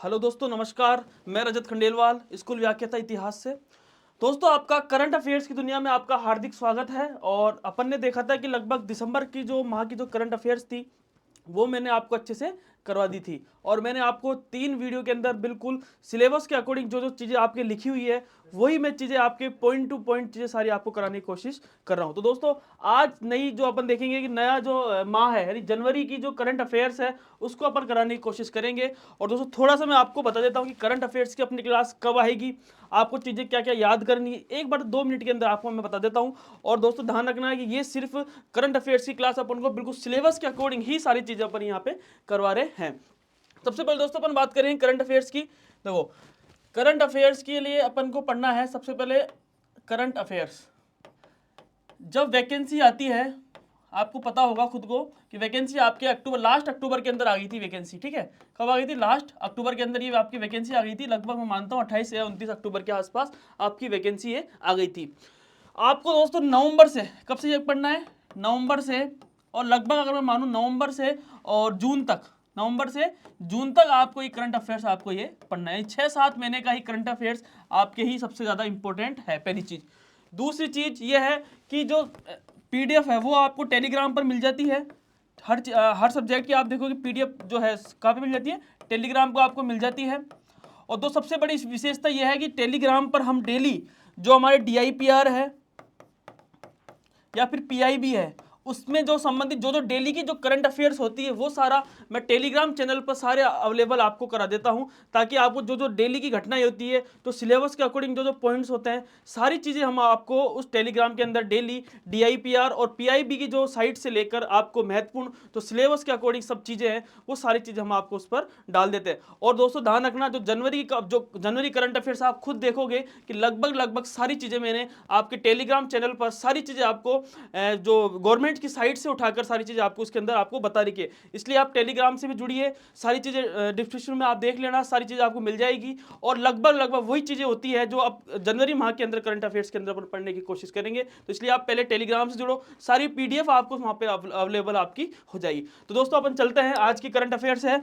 Hello दोस्तों, नमस्कार। मैं रजत खंडेलवाल, स्कूल व्याख्याता इतिहास से। दोस्तों, आपका करंट अफेयर्स की दुनिया में आपका हार्दिक स्वागत है। और अपन ने देखा था कि लगभग दिसंबर की जो माह की जो करंट अफेयर्स थी वो मैंने आपको अच्छे से करवा दी थी। और मैंने आपको 3 वीडियो के अंदर बिल्कुल सिलेबस के अकॉर्डिंग जो जो चीज़ें आपके लिखी हुई है वही मैं चीज़ें आपके पॉइंट टू पॉइंट चीज़ें सारी आपको कराने की कोशिश कर रहा हूँ। तो दोस्तों, आज नई जो अपन देखेंगे कि नया जो माह है यानी जनवरी की जो करंट अफेयर्स है उसको अपन कराने की कोशिश करेंगे। और दोस्तों, थोड़ा सा मैं आपको बता देता हूँ कि करंट अफेयर्स की अपनी क्लास कब आएगी, आपको चीज़ें क्या क्या याद करनी है, एक बार 2 मिनट के अंदर आपको मैं बता देता हूँ। और दोस्तों, ध्यान रखना है कि ये सिर्फ करंट अफेयर्स की क्लास अपन को बिल्कुल सिलेबस के अकॉर्डिंग ही सारी चीज़ें अपन यहाँ पे करवा रहे हैं। सबसे पहले दोस्तों अपन बात करें करंट अफेयर्स की। देखो, करंट अफेयर्स के लिए अपन को पढ़ना है सबसे पहले करंट अफेयर्स। जब वैकेंसी आती है, आपको पता होगा खुद को कि वैकेंसी आपके लास्ट अक्टूबर के अंदर आ गई थी वैकेंसी। ठीक है, कब आ गई थी? लास्ट अक्टूबर के अंदर ये आपकी वैकेंसी आ गई थी। लगभग मैं मानता हूँ 28 या 29 अक्टूबर के आसपास आपकी वैकेंसी ये आ गई थी। आपको दोस्तों नवंबर से, कब से ये पढ़ना है? नवंबर से, और लगभग अगर मैं मानूँ नवंबर से और जून तक, नवंबर से जून तक आपको ये करंट अफेयर्स आपको ये पढ़ना है। 6-7 महीने का ही करंट अफेयर्स आपके ही सबसे ज़्यादा इंपॉर्टेंट है, पहली चीज़। दूसरी चीज़ ये है कि जो पीडीएफ है वो आपको टेलीग्राम पर मिल जाती है। हर सब्जेक्ट की आप देखोगे पीडीएफ जो है कहाँ पे मिल जाती है? टेलीग्राम को आपको मिल जाती है। और दो सबसे बड़ी विशेषता यह है कि टेलीग्राम पर हम डेली जो हमारे DIPR है या फिर PIB है उसमें जो संबंधित जो जो डेली की जो करंट अफेयर्स होती है वो सारा मैं टेलीग्राम चैनल पर सारे अवेलेबल आपको करा देता हूं, ताकि आपको जो जो डेली की घटनाएं होती है तो सिलेबस के अकॉर्डिंग जो जो पॉइंट्स होते हैं सारी चीज़ें हम आपको उस टेलीग्राम के अंदर डेली DIPR और PIB की जो साइट से लेकर आपको महत्वपूर्ण तो सिलेबस के अकॉर्डिंग सब चीज़ें हैं वो सारी चीज़ें हम आपको उस पर डाल देते हैं। और दोस्तों ध्यान रखना, जो जनवरी करंट अफेयर्स आप खुद देखोगे कि लगभग सारी चीज़ें मैंने आपके टेलीग्राम चैनल पर सारी चीज़ें आपको जो गवर्नमेंट की साइट से उठाकर सारी चीज़ें आपको उसके अंदर आपको बता रही है। इसलिए आप टेलीग्राम से भी जुड़िए, सारी चीज़ें डिस्क्रिप्शन में आप देख लेना, सारी चीज़ें आपको मिल जाएगी। और लगभग वही चीज़ें होती है जो आप जनवरी माह के अंदर करंट अफेयर्स के अंदर पढ़ने की कोशिश करेंगे। तो इसलिए आप पहले टेलीग्राम से जुड़ो, सारी PDF आपको वहाँ पे अवेलेबल आपकी हो जाएगी। तो दोस्तों अपन चलते हैं, आज की करंट अफेयर्स है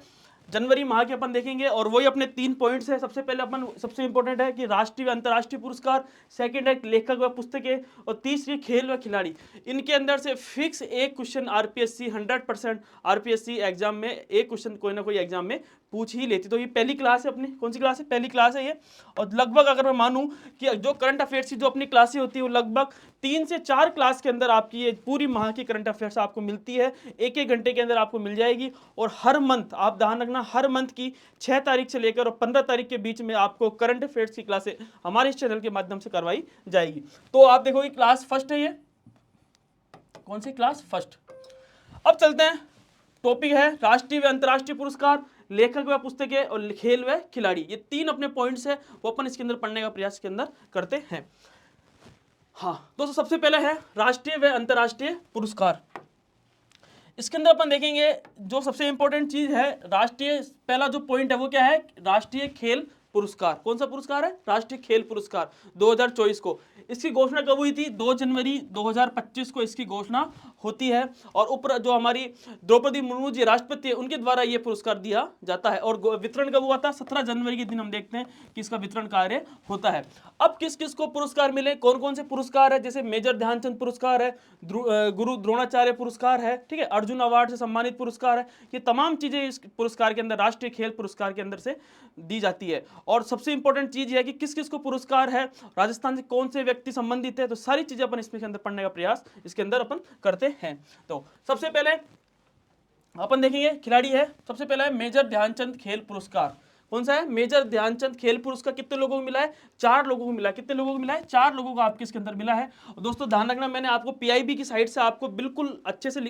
जनवरी माह के अपन देखेंगे और वही अपने 3 पॉइंट्स है। सबसे पहले अपन सबसे इंपॉर्टेंट है कि राष्ट्रीय व अंतर्राष्ट्रीय पुरस्कार, सेकंड है लेखक व पुस्तकें, और तीसरी खेल व खिलाड़ी। इनके अंदर से फिक्स एक क्वेश्चन RPSC 100% RPSC एग्जाम में एक क्वेश्चन कोई ना कोई एग्जाम में पूछ ही लेती। तो ये पहली क्लास है अपनी। कौन सी क्लास है? पहली क्लास है ये। और लगभग अगर मैं मानूं कि जो करंट अफेयर्स की जो अपनी क्लासें होती है वो लगभग 3 से 4 क्लास के अंदर आपकी ये पूरी माह की करंट अफेयर्स आपको मिलती है, एक घंटे के अंदर आपको मिल जाएगी। और हर मंथ आप ध्यान रखना, हर मंथ की 6 तारीख से लेकर और 15 तारीख के बीच में आपको करंट अफेयर्स की क्लासें हमारे इस चैनल के माध्यम से करवाई जाएगी। तो आप देखोगे क्लास फर्स्ट है ये। कौन सी क्लास? फर्स्ट। अब चलते हैं, टॉपिक है राष्ट्रीय व अंतर्राष्ट्रीय पुरस्कार, लेखक व पुस्तकें और खेल व खिलाड़ी। ये 3 अपने पॉइंट्स है वो अपन इसके अंदर पढ़ने का प्रयास के अंदर करते हैं। हाँ दोस्तों, सबसे पहले है राष्ट्रीय व अंतर्राष्ट्रीय पुरस्कार। इसके अंदर अपन देखेंगे जो सबसे इंपॉर्टेंट चीज है राष्ट्रीय, पहला जो पॉइंट है वो क्या है? राष्ट्रीय खेल पुरस्कार। कौन सा पुरस्कार है? राष्ट्रीय खेल पुरस्कार 2024 को। इसकी घोषणा कब हुई थी? 2 जनवरी 2025 को इसकी घोषणा होती है। और ऊपर जो हमारी द्रौपदी मुर्मू जी राष्ट्रपति है उनके द्वारा ये पुरस्कार दिया जाता है। और वितरण कब हुआ था? 17 जनवरी के दिन हम देखते हैं कि इसका वितरण कार्य होता है। अब किस किस को पुरस्कार मिले, कौन कौन से पुरस्कार है? जैसे मेजर ध्यानचंद पुरस्कार है, गुरु द्रोणाचार्य पुरस्कार है, ठीक है, अर्जुन अवार्ड से सम्मानित पुरस्कार है। ये तमाम चीजें इस पुरस्कार के अंदर, राष्ट्रीय खेल पुरस्कार के अंदर से दी जाती है। और सबसे इंपॉर्टेंट चीज है कि किस किस को पुरस्कार है, राजस्थान से कौन से व्यक्ति संबंधित है, तो सारी चीजें अपन इसमें अंदर पढ़ने का प्रयास इसके अंदर अपन करते हैं। तो सबसे पहले अपन देखेंगे खिलाड़ी है। सबसे पहला है मेजर ध्यानचंद खेल पुरस्कार। कौन सा है? मेजर ध्यानचंद खेल पुरस्कार। कितने लोगों को मिला है? 4 लोगों को मिला है। कितने लोगों को मिला है? 4 लोगों को आपके इसके अंदर मिला है। और दोस्तों ध्यान रखना, मैंने आपको PIB की साइट से आपको बिल्कुल अच्छे से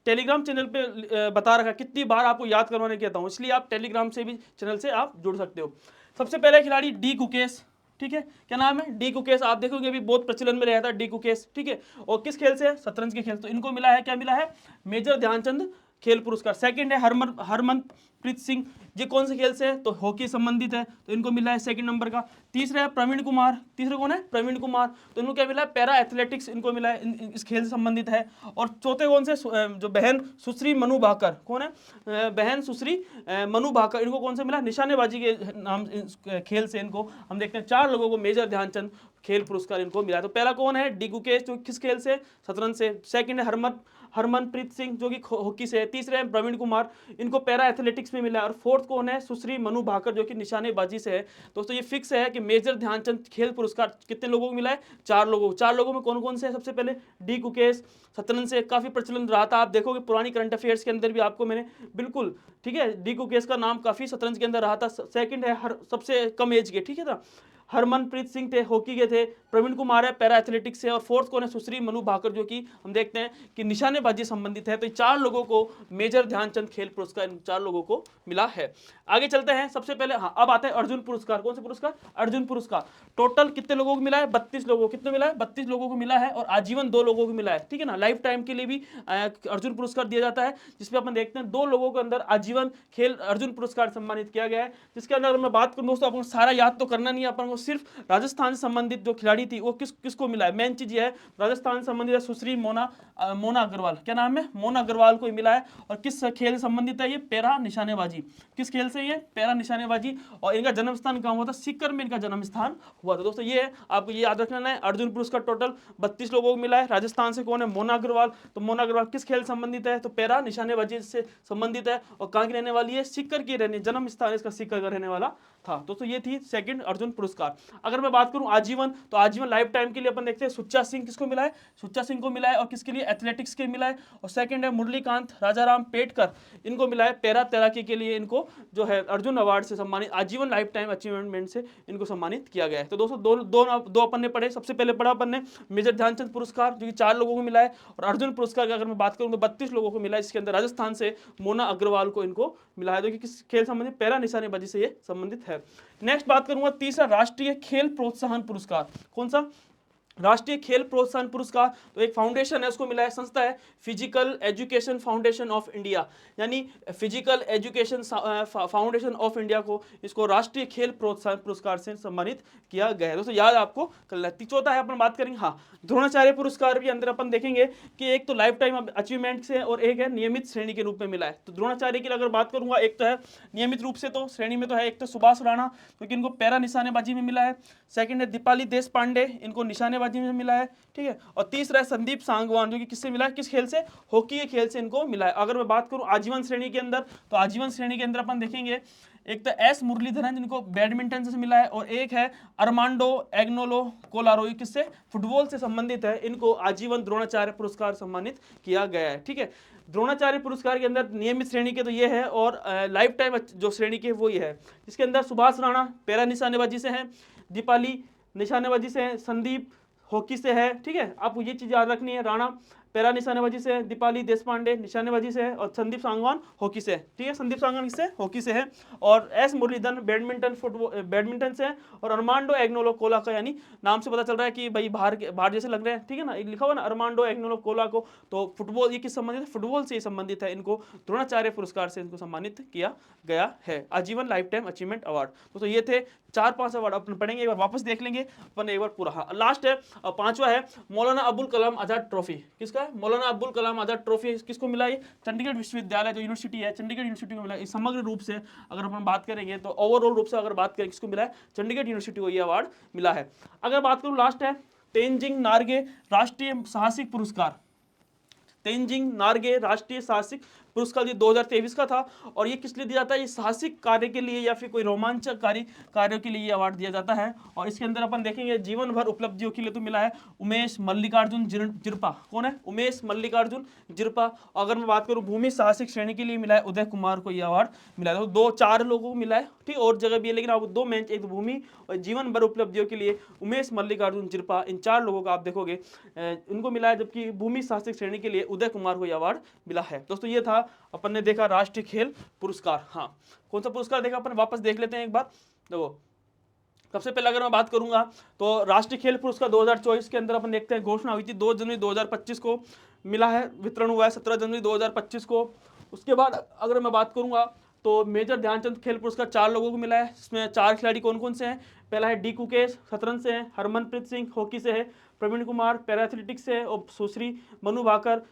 टेलीग्राम चैनल पे बता रखा, कितनी बार आपको याद करवाने कहता हूँ, इसलिए आप टेलीग्राम से भी चैनल से आप जुड़ सकते हो। सबसे पहले खिलाड़ी D गुकेश, ठीक है, क्या नाम है? D गुकेश। आप देखोगे अभी बहुत प्रचलन में रहता है D गुकेश, ठीक है। और किस खेल से? शतरंज के खेल। तो इनको मिला है, क्या मिला है? मेजर ध्यानचंद खेल पुरस्कार। सेकंड है हरमनप्रीत सिंह, ये कौन से खेल से है, तो हॉकी संबंधित है, तो इनको मिला है सेकंड नंबर का। तीसरा है प्रवीण कुमार, तीसरा कौन है, प्रवीण कुमार, तो इनको क्या मिला है, पैरा एथलेटिक्स इनको मिला है, इस खेल से संबंधित है। और चौथे कौन से, जो बहन सुश्री मनु भाकर, कौन है, बहन सुश्री मनु भाकर, इनको कौन से मिला, निशानेबाजी के नाम खेल से इनको हम देखते हैं 4 लोगों को मेजर ध्यानचंद खेल पुरस्कार इनको मिला है। तो पहला कौन है, डी गुकेश, जो किस खेल से, शतरंज से। सेकंड है हरमनप्रीत सिंह, जो कि हॉकी से है। तीसरे हैं प्रवीण कुमार, इनको पैरा एथलेटिक्स में मिला है। और फोर्थ कौन है, सुश्री मनु भाकर, जो कि निशानेबाजी से है। दोस्तों ये फिक्स है कि मेजर ध्यानचंद खेल पुरस्कार कितने लोगों को मिला है, 4 लोगों को। 4 लोगों में कौन कौन से हैं, सबसे पहले डी गुकेश, शतरंज से काफी प्रचलन रहा था, आप देखोगे पुरानी करंट अफेयर्स के अंदर भी आपको मैंने बिल्कुल, ठीक है, डी गुकेश का नाम काफी शतरंज के अंदर रहा था। सेकंड है सबसे कम एज के, ठीक है ना, हरमनप्रीत सिंह थे, हॉकी के थे। प्रवीण कुमार है, पैरा एथलेटिक्स से। और फोर्थ कौन है, सुश्री मनु भाकर, जो कि हम देखते हैं कि निशानेबाजी संबंधित है। तो 4 लोगों को मेजर ध्यानचंद खेल पुरस्कार इन 4 लोगों को मिला है। आगे चलते हैं, सबसे पहले हाँ अब आता है अर्जुन पुरस्कार। कौन सा पुरस्कार, अर्जुन पुरस्कार। टोटल कितने लोगों को मिला है, 32 लोगों को। कितने मिला है, 32 लोगों को मिला है। और आजीवन 2 लोगों को मिला है, ठीक है ना। लाइफ टाइम के लिए भी अर्जुन पुरस्कार दिया जाता है, जिसमें अपन देखते हैं 2 लोगों के अंदर आजीवन खेल अर्जुन पुरस्कार सम्मानित किया गया है। जिसके अंदर अगर मैं बात करूं दोस्तों, अपन सारा याद तो करना नहीं है, अपन को सिर्फ राजस्थान से संबंधित जो खिलाड़ी थी वो किसको मिला है, मेन चीज ये है राजस्थान से संबंधित है सुश्री मोना अग्रवाल, क्या नाम है, मोना अग्रवाल को मिला है। और किस खेल से संबंधित है, ये पैरा निशानेबाजी। किस खेल से, ये पैरा निशानेबाजी। और इनका जन्म स्थान कहाँ हुआ था, सीकर में इनका जन्म स्थान हुआ था। दोस्तों ये है, आपको ये याद रखना है, अर्जुन पुरस्कार टोटल 32 लोगों को मिला है। राजस्थान से कौन है, मोना अग्रवाल। तो मोना अग्रवाल किस खेल संबंधित है, तो पैरा निशानेबाजी से संबंधित है। और कहाँ की रहने वाली है, सीकर की रहने, जन्म स्थान इसका सीकर का रहने वाला था। दोस्तों ये थी सेकंड अर्जुन पुरस्कार। अगर मैं बात करूं आजीवन, तो आजीवन लाइफ टाइम के लिए अपन देखते हैं सुच्चा सिंह किसको मिला है, सुच्चा सिंह को मिला है। और किसके लिए, एथलेटिक्स के मिला है। और सेकंड है मुरलीकांत राजाराम पेटकर, इनको मिला है पैरा तैराकी के लिए, इनको जो है अर्जुन अवार्ड से सम्मानित, आजीवन लाइफ टाइम अचीवमेंट से इनको सम्मानित किया गया है। तो दोस्तों दो अपन ने पढ़े। सबसे पहले पढ़ा अपन ने मेजर ध्यानचंद पुरस्कार, जो कि 4 लोगों को मिला है। और अर्जुन पुरस्कार की अगर मैं बात करूं तो 32 लोगों को मिला है। इसके अंदर राजस्थान से मोना अग्रवाल को इनको मिला है, जो कि किस खेल संबंधित, पैरा निशानेबाजी से ये संबंधित है। नेक्स्ट बात करूंगा तीसरा, राष्ट्रीय खेल प्रोत्साहन पुरस्कार। कौन सा, राष्ट्रीय खेल प्रोत्साहन पुरस्कार। तो एक फाउंडेशन है, उसको मिला है, संस्था है physical education foundation of India, यानी physical education foundation of India को इसको राष्ट्रीय खेल प्रोत्साहन पुरस्कार से सम्मानित किया गया है। दोस्तों याद आपको करना है। चौथा है, अपन बात करेंगे हाँ द्रोणाचार्य पुरस्कार भी अंदर अपन देखेंगे कि एक तो लाइफ टाइम अचीवमेंट से और एक है नियमित श्रेणी के रूप में मिला है। तो द्रोणाचार्य की अगर बात करूंगा, एक तो है नियमित रूप से, तो श्रेणी में तो है एक तो सुभाष राणा, क्योंकि इनको पैरा निशानेबाजी में मिला है। सेकंड है दीपाली देश पांडे, इनको निशानेबाजी में मिला है, ठीक है। और तीसरा है संदीप सांगवान, जो कि किससे मिला है, किस खेल से, हॉकी के खेल से इनको मिला है। अगर मैं बात करूं आजीवन श्रेणी के अंदर, तो आजीवन श्रेणी के अंदर अपन देखेंगे एक तो एस मुरलीधरन, जिनको बैडमिंटन से मिला है। और एक है अरमांडो एग्नोलो कोलारो, किससे, फुटबॉल से संबंधित है, इनको आजीवन द्रोणाचार्य पुरस्कार सम्मानित किया गया है, ठीक है। द्रोणाचार्य पुरस्कार के अंदर नियमित श्रेणी के तो ये है, और लाइफ टाइम जो श्रेणी के वो ये है, जिसके अंदर सुभाष राणा पैरा निशानेबाजी से है, दीपाली निशानेबाजी से है, संदीप हॉकी से है, ठीक है। आपको ये चीज याद रखनी है, राणा पैरा निशानेबाजी से है, दीपाली देशपांडे निशानेबाजी से है, और संदीप सांगवान हॉकी से है, ठीक है। संदीप सांगवान किससे, हॉकी से है। और S Muralidharan badminton football badminton से है। और अरमांडो एग्नोलो कोला का, यानी नाम से पता चल रहा है कि भाई बाहर जैसे लग रहे हैं, ठीक है ना, लिखा हुआ ना अरमांडो एग्नोलो कोला को, तो फुटबॉल ये किस संबंधित है, फुटबॉल से संबंधित है। इनको द्रोणाचार्य पुरस्कार से इनको सम्मानित किया गया है, आजीवन लाइफ टाइम अचीवमेंट अवार्ड। तो ये थे 4-5 अवार्ड, अपन पढ़ेंगे, एक बार वापस देख लेंगे अपन एक बार पूरा। हाँ लास्ट है, 5वां है मौलाना अबुल कलाम आजाद ट्रॉफी। किसका है, मौलाना अबुल कलाम आजाद ट्रॉफी किसको मिला है, चंडीगढ़ विश्वविद्यालय जो यूनिवर्सिटी है, चंडीगढ़ यूनिवर्सिटी को मिला है। समग्र रूप से अगर अपन बात करेंगे, तो ओवरऑल रूप से अगर बात करें किसको मिला है, चंडीगढ़ यूनिवर्सिटी को ये अवार्ड मिला है। अगर बात करूं लास्ट है तेनजिंग नार्गे राष्ट्रीय साहसिक पुरस्कार। तेनजिंग नार्गे राष्ट्रीय साहसिक पुरस्कार ये 2023 का था। और ये किस लिए दिया जाता है, ये साहसिक कार्य के लिए या फिर कोई रोमांचकारी कार्यों के लिए ये अवार्ड दिया जाता है। और इसके अंदर अपन देखेंगे जीवन भर उपलब्धियों के लिए तो मिला है उमेश मल्लिकार्जुन जिरपा। कौन है, उमेश मल्लिकार्जुन जिरपा। अगर मैं बात करूं भूमि साहसिक श्रेणी के लिए मिला है उदय कुमार को ये अवार्ड मिला है। तो 2-4 लोगों को मिला है, ठीक, और जगह भी है, लेकिन आप 2 मेन, एक तो भूमि और जीवन भर उपलब्धियों के लिए उमेश मल्लिकार्जुन जिरपा, इन 4 लोगों को आप देखोगे इनको मिला है। जबकि भूमि साहसिक श्रेणी के लिए उदय कुमार को यह अवार्ड मिला है। दोस्तों ये था अपन ने देखा राष्ट्रीय खेल पुरस्कार। हाँ कौन सा पुरस्कार देखा अपन, वापस देख लेते हैं एक बार। देखो सबसे पहले अगर मैं बात करूंगा, तो राष्ट्रीय खेल पुरस्कार 2024 के अंदर अपन देखते हैं घोषणा हुई थी 2 जनवरी 2025 को मिला है, वितरण हुआ है 17 जनवरी 2025 को। उसके बाद अगर मैं बात करूंगा तो मेजर ध्यानचंद खेल पुरस्कार 4 लोगों को मिला है, जिसमें 4 खिलाड़ी कौन कौन से हैं। पहला है डी कुकेश, शतरंज से है, हरमनप्रीत सिंह हॉकी से है, प्रवीण कुमार पैरा एथलेटिक्स से है, और सुश्री मनु भाकर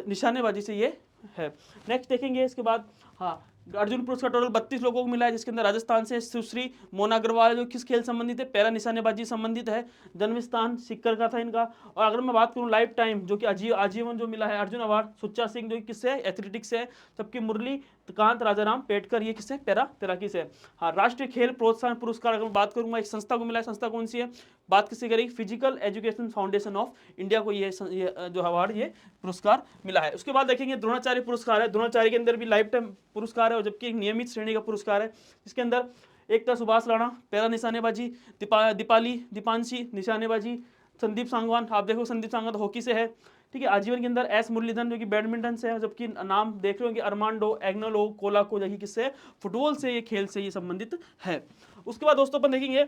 निशानेबाजी से ये है। नेक्स्ट देखेंगे इसके बाद, हाँ, अर्जुन पुरस्कार टोटल 32 लोगों को मिला है, जिसके अंदर राजस्थान से सुश्री मोना अग्रवाल जो किस खेल संबंधित है, पैरा निशानेबाजी संबंधित है, जन्म स्थान सिक्कर का था इनका। और अगर मैं बात करूं लाइफ टाइम जो कि आजीवन जो मिला है अर्जुन अवार्ड, सुच्चा सिंह जो किससे है, एथलेटिक्स से है, जबकि मुरली कांत राजाराम पेटकर ये किससे, पैरा तैराकी से है। हाँ, राष्ट्रीय खेल प्रोत्साहन पुरस्कार अगर मैं बात करूंगा एक संस्था को मिला है, संस्था कौन सी है, बात किससे करेगी, physical education foundation of India को ये जो अवार्ड ये पुरस्कार मिला है। उसके बाद देखेंगे द्रोणाचार्य पुरस्कार है, द्रोणाचार्य के अंदर भी लाइफ टाइम पुरस्कार है, और जबकि एक नियमित श्रेणी का पुरस्कार है, इसके अंदर एक था सुभाष राणा पैरा निशानेबाजी, दीपांशी निशानेबाजी, संदीप सांगवान, आप देखो संदीप सांगवान तो हॉकी से है, ठीक है। आजीवन के अंदर एस मुरलीधरन जो कि बैडमिंटन से है, जबकि नाम देख रहे हो कि अरमांडो एग्नलो कोलाको जो कि किससे, फुटबॉल से, ये खेल से ये संबंधित है। उसके बाद दोस्तों अपन देखेंगे,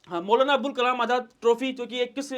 हाँ, मौलाना अब्दुल कलाम आजाद ट्रॉफी जो कि एक किस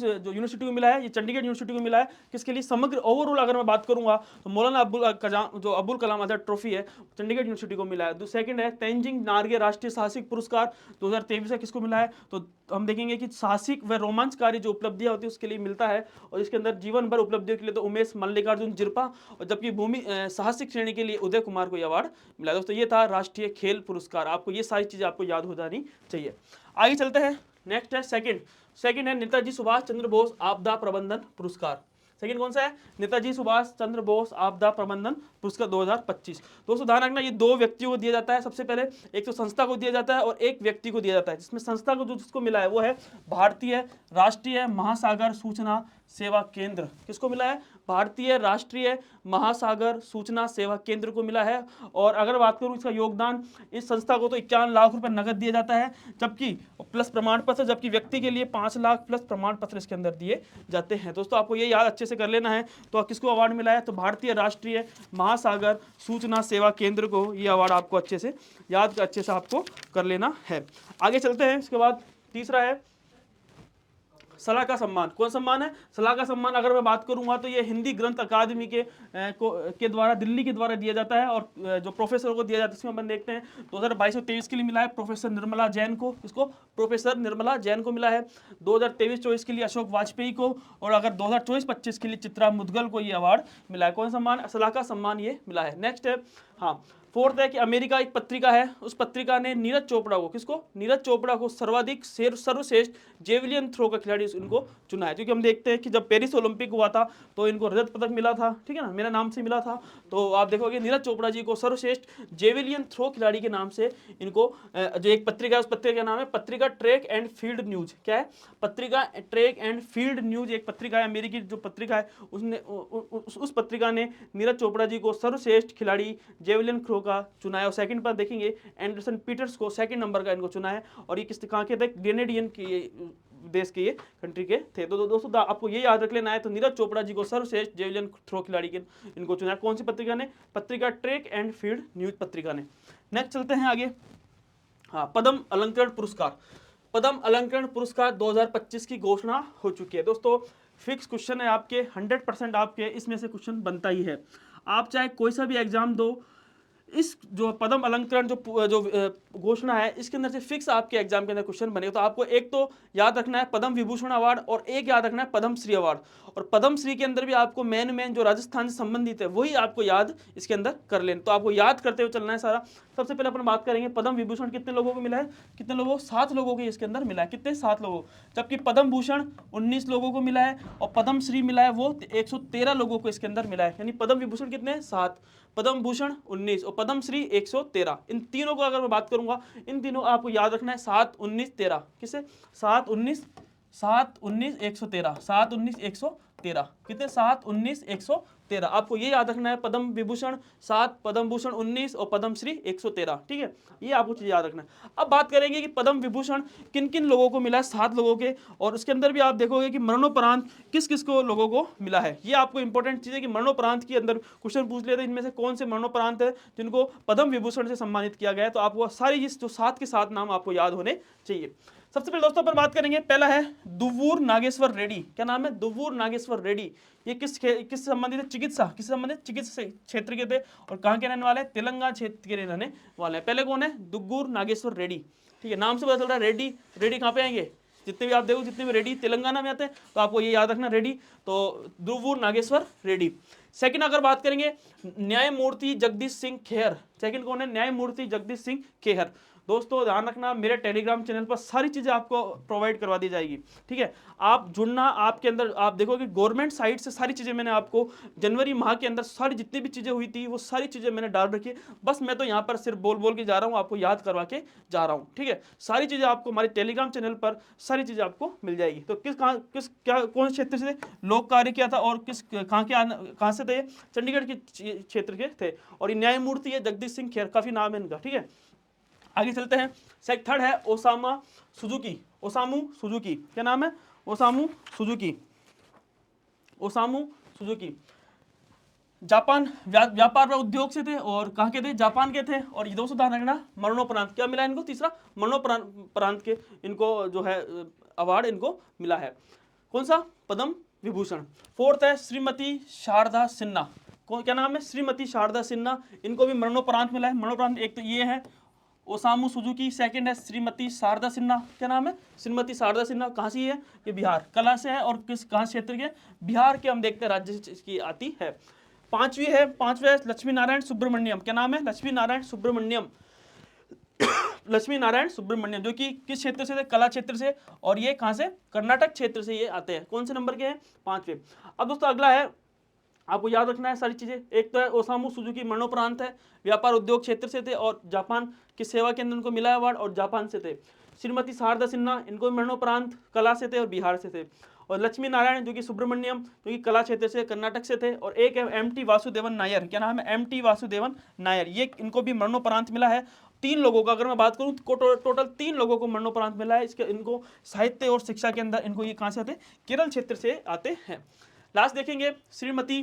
जो यूनिवर्सिटी को मिला है, ये चंडीगढ़ यूनिवर्सिटी को मिला है, किसके लिए, समग्र ओवरऑल अगर मैं बात करूंगा तो मौलाना अब्दुल कलाम आजाद ट्रॉफी है चंडीगढ़ यूनिवर्सिटी को मिला है। सेकंड है तेंजिंग नार्गे राष्ट्रीय साहसिक पुरस्कार 2023 है, किसको मिला है, तो हम देखेंगे कि साहसिक व रोमांचकारी जो उपलब्धियां होती है उसके लिए मिलता है, और इसके अंदर जीवन भर उपलब्धियों के लिए तो उमेश मल्लिकार्जुन जिरपा, और जबकि भूमि साहसिक श्रेणी के लिए उदय कुमार को यह अवार्ड मिला। दोस्तों ये था राष्ट्रीय खेल पुरस्कार, आपको ये सारी चीजें आपको याद हो जानी चाहिए। आगे चलते हैं, नेक्स्ट है सेकंड है नेताजी सुभाष चंद्र बोस आपदा प्रबंधन पुरस्कार। सेकंड कौन सा है, नेताजी सुभाष चंद्र बोस आपदा प्रबंधन पुरस्कार 2025। दोस्तों ध्यान रखना, ये 2 व्यक्तियों को दिया जाता है, सबसे पहले एक तो संस्था को दिया जाता है और एक व्यक्ति को दिया जाता है, जिसमें संस्था को जिसको मिला है वो है भारतीय राष्ट्रीय महासागर सूचना सेवा केंद्र। किसको मिला है, भारतीय राष्ट्रीय महासागर सूचना सेवा केंद्र को मिला है। और अगर बात करूं इसका योगदान, इस संस्था को तो 51 लाख रुपए नगद दिया जाता है, जबकि प्लस प्रमाण पत्र, जबकि व्यक्ति के लिए 5 लाख प्लस प्रमाण पत्र इसके अंदर दिए जाते हैं। दोस्तों आपको ये याद अच्छे से कर लेना है, तो किसको अवार्ड मिला है, तो भारतीय राष्ट्रीय महासागर सूचना सेवा केंद्र को ये अवार्ड आपको अच्छे से आपको कर लेना है। आगे चलते हैं, इसके बाद तीसरा है सलाह का सम्मान। कौन सम्मान है, सलाह का सम्मान। अगर मैं बात करूंगा तो ये हिंदी ग्रंथ अकादमी के द्वारा दिल्ली के द्वारा दिया जाता है, और जो प्रोफेसर को दिया जाता है इसमें अपन देखते हैं 2022-23 के लिए मिला है प्रोफेसर निर्मला जैन को, इसको प्रोफेसर निर्मला जैन को मिला है। 2023-24 के लिए अशोक वाजपेयी को, और अगर 2024-25 के लिए चित्रा मुदगल को ये अवार्ड मिला है। कौन सम्मान, सलाह का सम्मान ये मिला है। नेक्स्ट है, हाँ, फोर्थ है कि अमेरिका एक पत्रिका है, उस पत्रिका ने नीरज चोपड़ा को, किसको, नीरज चोपड़ा को सर्वाधिक सर्वश्रेष्ठ जेवलियन थ्रो का खिलाड़ी इनको चुना है। क्योंकि हम देखते हैं कि जब पेरिस ओलंपिक हुआ था तो इनको रजत पदक मिला था, ठीक है ना, मेरा नाम से मिला था। तो आप देखोगे नीरज चोपड़ा जी को सर्वश्रेष्ठ जेवलियन थ्रो खिलाड़ी के नाम से इनको, जो एक पत्रिका है उस पत्रिका का नाम है पत्रिका ट्रैक एंड फील्ड न्यूज। क्या है, पत्रिका ट्रैक एंड फील्ड न्यूज एक पत्रिका है, अमेरिकी जो पत्रिका है, उसने उस पत्रिका ने नीरज चोपड़ा जी को सर्वश्रेष्ठ खिलाड़ी जेवलिन थ्रो का चुना है। और सेकंड पर देखेंगे एंडरसन पीटर्स को सेकंड नंबर का इनको चुना है, और ये किस कहाँ के थे, ग्रेनेडियन के देश के ये कंट्री के थे। तो दोस्तों आपको ये याद रख लेना है, तो नीरज चोपड़ा जी को सर्वश्रेष्ठ जेवलिन थ्रो खिलाड़ी के इनको चुना है। कौन सी पत्रिका ने, पत्रिका ट्रैक एंड फील्ड न्यूज पत्रिका ने। नेक्स्ट चलते हैं आगे, हाँ, पद्म अलंकरण पुरस्कार। पद्म अलंकरण पुरस्कार 2025 की घोषणा हो चुकी है। दोस्तों फिक्स क्वेश्चन है आपके, 100% आपके इसमें से क्वेश्चन बनता ही है। आप चाहे कोई सा भी एग्जाम दो, इस जो पद्म अलंकरण जो घोषणा है इसके अंदर से फिक्स आपके एग्जाम के अंदर क्वेश्चन बनेगा। तो आपको एक तो याद रखना है पद्म विभूषण अवार्ड, और एक याद रखना है पद्म श्री अवार्ड। और पद्म श्री के अंदर भी आपको मेन जो राजस्थान से संबंधित है वही आपको याद इसके अंदर कर लेना। तो आपको याद करते हुए चलना है सारा। सबसे पहले अपन बात करेंगे पद्म विभूषण कितने लोगों को मिला है, कितने लोगों, 7 लोगों को इसके अंदर मिला है। कितने, 7 लोगों। जबकि पद्म भूषण 19 लोगों को मिला है, और पद्म श्री मिला है वो 113 लोगों को इसके अंदर मिला है। यानी पद्म विभूषण कितने, 7, पद्म भूषण 19 और पद्म श्री 113। इन तीनों को अगर मैं बात करूंगा, इन तीनों आपको याद रखना है 7, 19, 13। किसे, 7, 19, 113, 7, 19, 113। कितने, 7, 19, 113। आपको ये याद रखना है, पद्म विभूषण 7, पद्म भूषण 19 और पद्म श्री 113। ठीक है, ये आपको चीज याद रखना है। अब बात करेंगे कि पद्म विभूषण किन किन लोगों को मिला है, 7 लोगों के, और उसके अंदर भी आप देखोगे कि मरणोपरांत किस किस को लोगों को मिला है। ये आपको इंपॉर्टेंट चीज है कि मरणोपरांत के अंदर क्वेश्चन पूछ लेते हैं इनमें से कौन से मरणोपरांत है जिनको पद्म विभूषण से सम्मानित किया गया है। तो आपको सारी जो 7 के 7 नाम आपको याद होने चाहिए। सबसे पहले दोस्तों अपन बात करेंगे, पहला है दुव्वूर नागेश्वर रेड्डी। क्या नाम है? दुव्वूर नागेश्वर रेड्डी। ये किस संबंधित है? चिकित्सा, किस संबंधित? चिकित्सा क्षेत्र के थे और कहाँ के रहने वाले हैं? तेलंगाना क्षेत्र के रहने वाले हैं। पहले कौन है? दुव्वूर नागेश्वर रेड्डी। ठीक है, नाम से पता चल रहा है रेड्डी। रेड्डी कहाँ पे आएंगे? जितने भी आप देखो, जितने भी रेड्डी तेलंगाना में आते हैं, तो आपको ये याद रखना रेड्डी। तो दुव्वूर नागेश्वर रेड्डी। सेकंड अगर बात करेंगे, न्यायमूर्ति जगदीश सिंह खेहर। सेकंड कौन है? न्यायमूर्ति जगदीश सिंह खेहर। दोस्तों ध्यान रखना, मेरे टेलीग्राम चैनल पर सारी चीज़ें आपको प्रोवाइड करवा दी जाएगी। ठीक है, आप जुड़ना, आपके अंदर आप देखोगे गवर्नमेंट साइट से सारी चीज़ें मैंने आपको जनवरी माह के अंदर सारी जितनी भी चीज़ें हुई थी वो सारी चीज़ें मैंने डाल रखी है। बस मैं तो यहाँ पर सिर्फ बोल बोल के जा रहा हूँ, आपको याद करवा के जा रहा हूँ। ठीक है, सारी चीज़ें आपको हमारे टेलीग्राम चैनल पर सारी चीज़ें आपको मिल जाएगी। तो कौन क्षेत्र से लोक कार्य किया था और कहाँ से थे? चंडीगढ़ के क्षेत्र के थे। और ये न्यायमूर्ति है जगदीश सिंह खेर, काफ़ी नाम है इनका। ठीक है, आगे चलते हैं। थर्ड है ओसामा सुजुकी। Osamu Suzuki. क्या नाम है? Osamu Suzuki. Osamu Suzuki Japan व्यापार व उद्योग से थे और कहाँ के थे? जापान के थे। और ये दोस्तों ध्यान रखना, मरणोपरांत क्या मिला इनको? तीसरा, मरणोपरांत के इनको जो है अवार्ड इनको मिला है। कौन सा? पद्म विभूषण। फोर्थ है श्रीमती शारदा सिन्हा। क्या नाम है? श्रीमती शारदा सिन्हा। इनको भी मरणोपरांत मिला है। मरणोपरांत एक तो ये है ओसामू सुजुकी, सेकंड है श्रीमती शारदा सिन्हा। क्या नाम है? श्रीमती शारदा सिन्हा। कहाँ से है? ये बिहार कला से है। और कहाँ क्षेत्र के? बिहार के हम देखते हैं राज्य से इसकी आती है। पांचवी है लक्ष्मी नारायण सुब्रमण्यम। क्या नाम है? लक्ष्मी नारायण सुब्रमण्यम। लक्ष्मी नारायण सुब्रमण्यम, जो कि किस क्षेत्र से थे? कला क्षेत्र से। और ये कहाँ से? कर्नाटक क्षेत्र से ये आते हैं। कौन से नंबर के हैं? 5वें। अब दोस्तों अगला है, आपको याद रखना है सारी चीजें। एक तो है ओसामू सुजुकी, मरणोपरांत है, व्यापार उद्योग क्षेत्र से थे और जापान की सेवा के अंदर उनको मिला अवार्ड और जापान से थे। श्रीमती शारदा सिन्हा, इनको मरणोपरांत कला से थे और बिहार से थे। और लक्ष्मी नारायण जो कि सुब्रमण्यम, जो कि कला क्षेत्र से कर्नाटक से थे। और एक है एम टी वासुदेवन नायर। क्या नाम है? M T Vasudevan Nair. ये इनको भी मरणोपरांत मिला है। 3 लोगों का अगर मैं बात करूं तो टोटल 3 लोगों को मरणोपरांत मिला है। इसके इनको साहित्य और शिक्षा के अंदर इनको ये कहाँ से आते हैं? केरल क्षेत्र से आते हैं। लास्ट देखेंगे, श्रीमती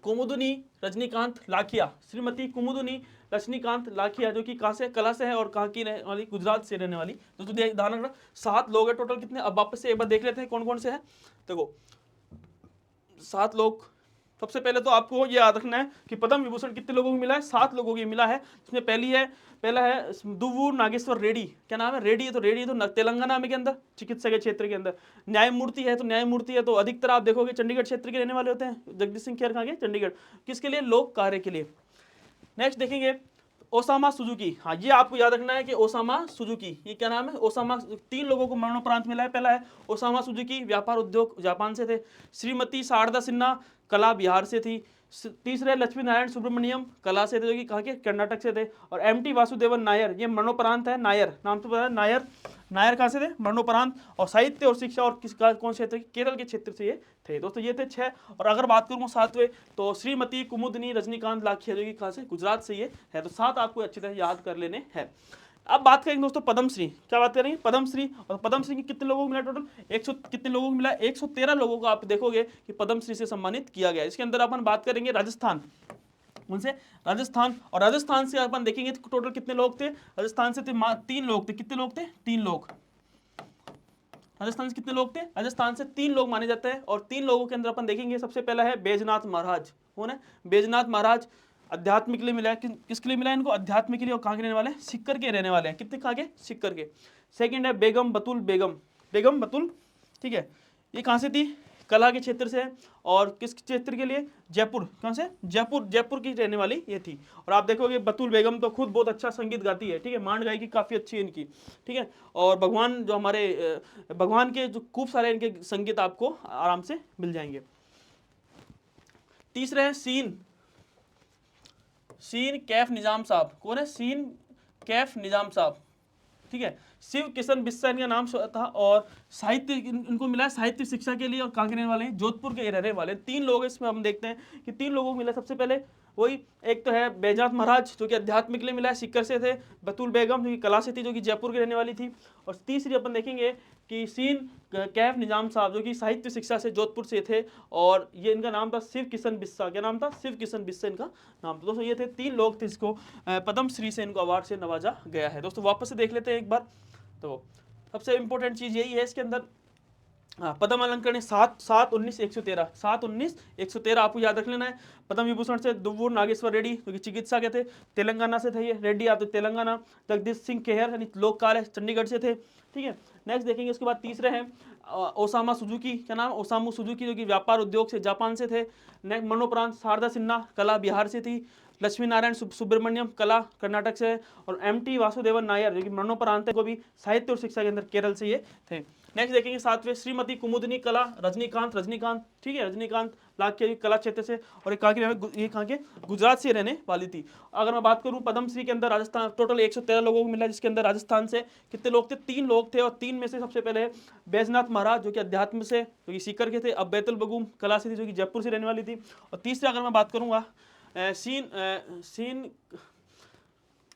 कुमुदनी रजनीकांत लाखिया। श्रीमती कुमुदनी रजनीकांत लाखिया, जो कि कहाँ से? कला से है और कहाँ की रहने वाली? गुजरात से रहने वाली। तो ध्यान रखना, 7 लोग हैं टोटल। कितने? अब वापस से एक बार देख लेते हैं कौन कौन से हैं। देखो 7 लोग। सबसे पहले तो आपको ये याद रखना है कि पद्म विभूषण कितने लोगों को मिला है? 7 लोगों को मिला है। इसमें पहला है दुव्वूर नागेश्वर रेड्डी। क्या नाम है? रेड्डी है तो तेलंगाना में के अंदर चिकित्सा के क्षेत्र के अंदर। न्यायमूर्ति है तो अधिकतर आप देखोगे चंडीगढ़ क्षेत्र के रहने वाले होते हैं। जगदीश सिंह खेर कहाँ के? चंडीगढ़। किसके लिए? लोक कार्य के लिए। नेक्स्ट देखेंगे ओसामा सुजुकी। हाँ, ये आपको याद रखना है कि ओसामा सुजुकी, ये क्या नाम है? ओसामा। 3 लोगों को मरणोपरांत मिला है। पहला है ओसामा सुजुकी, व्यापार उद्योग जापान से थे। श्रीमती शारदा सिन्हा, कला बिहार से थी। तीसरे लक्ष्मी नारायण सुब्रमण्यम, कला से थे, जो कि कहाँ के? कर्नाटक से थे। और एम टी वासुदेवन नायर, ये मरणोपरांत है। नायर नाम तो पता है, नायर। नायर कहाँ से थे? मरणोपरांत। और साहित्य और शिक्षा और कौन क्षेत्र? केरल के क्षेत्र से ये थे। दोस्तों ये थे 6। और अगर बात करूँ 7वें, तो श्रीमती कुमुदनी रजनीकांत लाखिया, जो कि कहाँ से? गुजरात से ये है। तो 7 आपको अच्छी तरह याद कर लेने हैं। अब बात करेंगे दोस्तों पद्मश्री। क्या बात करेंगे? पद्मश्री। और पद्मश्री कितने लोगों को मिला टोटल? 100 कितने लोगों को मिला? 113 लोगों को आप देखोगे कि पद्मश्री से सम्मानित किया गया। इसके अंदर अपन बात करेंगे राजस्थान। उनसे राजस्थान। और राजस्थान से अपन देखेंगे तो टोटल कितने लोग थे? राजस्थान से थे 3 लोग थे। कितने लोग थे? 3 लोग। राजस्थान से कितने लोग थे? राजस्थान से 3 लोग माने जाते हैं। और 3 लोगों के अंदर अपन देखेंगे, सबसे पहला है बैजनाथ महाराज। कौन है? बैजनाथ महाराज। अध्यात्म के लिए मिला है। किसके लिए मिला है इनको? अध्यात्म के लिए। और कहाँ के रहने वाले हैं? सिक्कर के रहने वाले हैं। कितने कहाँ के? सिक्कर के। सेकंड है बेगम बतुल बेगम। बेगम बतुल, ठीक है, ये कहाँ से थी? कला के क्षेत्र से। और किस क्षेत्र के लिए? जयपुर। कहाँ से? जयपुर की रहने वाली ये थी। और आप देखोगे बतुल बेगम तो खुद बहुत अच्छा संगीत गाती है। ठीक है, मांड गायकी काफ़ी अच्छी है इनकी। ठीक है, और भगवान जो हमारे भगवान के जो खूब सारे इनके संगीत आपको आराम से मिल जाएंगे। तीसरे हैं सीन कैफ निजाम साहब। कौन है? सीन कैफ निजाम साहब। ठीक है, शिव किशन बिस्सा इनका नाम था। और साहित्य इनको मिला है साहित्य शिक्षा के लिए। और कहाँ के रहने वाले हैं? जोधपुर के रहने वाले। 3 लोग इसमें हम देखते हैं कि 3 लोगों को मिला। सबसे पहले वही एक तो है बैजनाथ महाराज, जो कि अध्यात्म के लिए मिला है, सिक्कर से थे। बतुल बेगम, जो कि कला से थी, जो कि जयपुर की रहने वाली थी। और तीसरी अपन देखेंगे कि सीन कैफ निजाम साहब, जो कि साहित्य शिक्षा से जोधपुर से थे। और ये इनका नाम था शिव किशन बिस्सा। क्या नाम था? शिव किशन बिस्सा इनका नाम था। दोस्तों ये थे 3 लोग थे, इसको पद्मश्री से इनको अवार्ड से नवाजा गया है। दोस्तों वापस से देख लेते हैं एक बार। तो सबसे इंपॉर्टेंट चीज यही है इसके अंदर। हाँ, पद्म अलंकरण 7/19/113, 7/19/113 आपको याद रख लेना है। पद्म विभूषण से दुव्वूर नागेश्वर रेड्डी जो कि चिकित्सा के थे, तेलंगाना से थे ये रेड्डी, आप तो तेलंगाना। जगदीश सिंह खेहर यानी लोककाल है, चंडीगढ़ से थे, ठीक है। नेक्स्ट देखेंगे उसके बाद तीसरे हैं ओसामा सुजुकी, क्या नाम, ओसामू सुजुकी, जो कि व्यापार उद्योग से जापान से थे। नेक्स्ट मरणोपरांत शारदा सिन्हा, कला बिहार से थी। लक्ष्मी नारायण सुब्रमण्यम, कला कर्नाटक से। और एम.टी. वासुदेवन नायर, जो कि मरणोपरांत को भी साहित्य और शिक्षा के अंदर केरल से ये थे। नेक्स्ट देखेंगे सातवें श्रीमती कुमुदनी कला, रजनीकांत, ठीक है, रजनीकांत लाख कला क्षेत्र से, और ये कहाँ के गुजरात से रहने वाली थी। अगर मैं बात करूं पद्मश्री के अंदर राजस्थान टोटल 113 लोगों को मिला, जिसके अंदर राजस्थान से कितने लोग थे, 3 लोग थे, और 3 में से सबसे पहले बैजनाथ महाराज जो कि अध्यात्म से, जो कि सीकर के थे। अब बैतुल बगूम कला से थी, जो कि जयपुर से रहने वाली थी। और तीसरे अगर मैं बात करूंगा सीन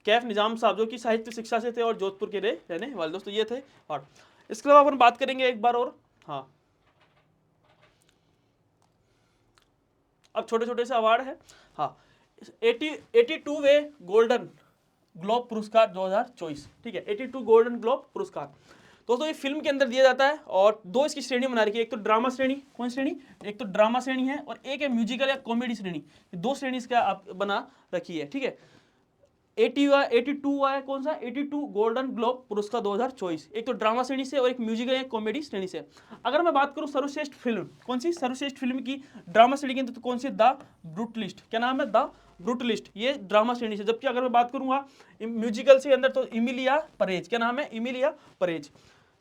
कैफ निजाम साहब, जो कि साहित्य शिक्षा से थे और जोधपुर के रहने वाले। दोस्तों ये थे। और इसके अलावा अपन बात करेंगे एक बार और, हाँ, अब छोटे छोटे से अवार्ड है। हाँ, 82वें गोल्डन ग्लोब पुरस्कार 2024, ठीक है, 82 गोल्डन ग्लोब पुरस्कार दोस्तों ये फिल्म के अंदर दिया जाता है। और 2 इसकी श्रेणी बना रखी है, एक तो ड्रामा श्रेणी, कौन श्रेणी, एक तो ड्रामा श्रेणी है, और एक है म्यूजिकल या कॉमेडी श्रेणी। 2 श्रेणी इसका आप बना रखी है, ठीक है। 82 है कौन सा, 82 गोल्डन ग्लोब पुरस्कार 2024, एक तो ड्रामा श्रेणी से और एक म्यूजिकल या कॉमेडी श्रेणी से। अगर मैं बात करूं सर्वश्रेष्ठ फिल्म, कौन सी सर्वश्रेष्ठ फिल्म की ड्रामा श्रेणी के अंदर, तो कौन सी, द ब्रूटलिस्ट, क्या नाम है, द ब्रूटलिस्ट, ये ड्रामा श्रेणी से। जबकि अगर मैं बात करूंगा म्यूजिकल से अंदर, तो इमिलिया परेज, क्या नाम है, इमिलिया परेज।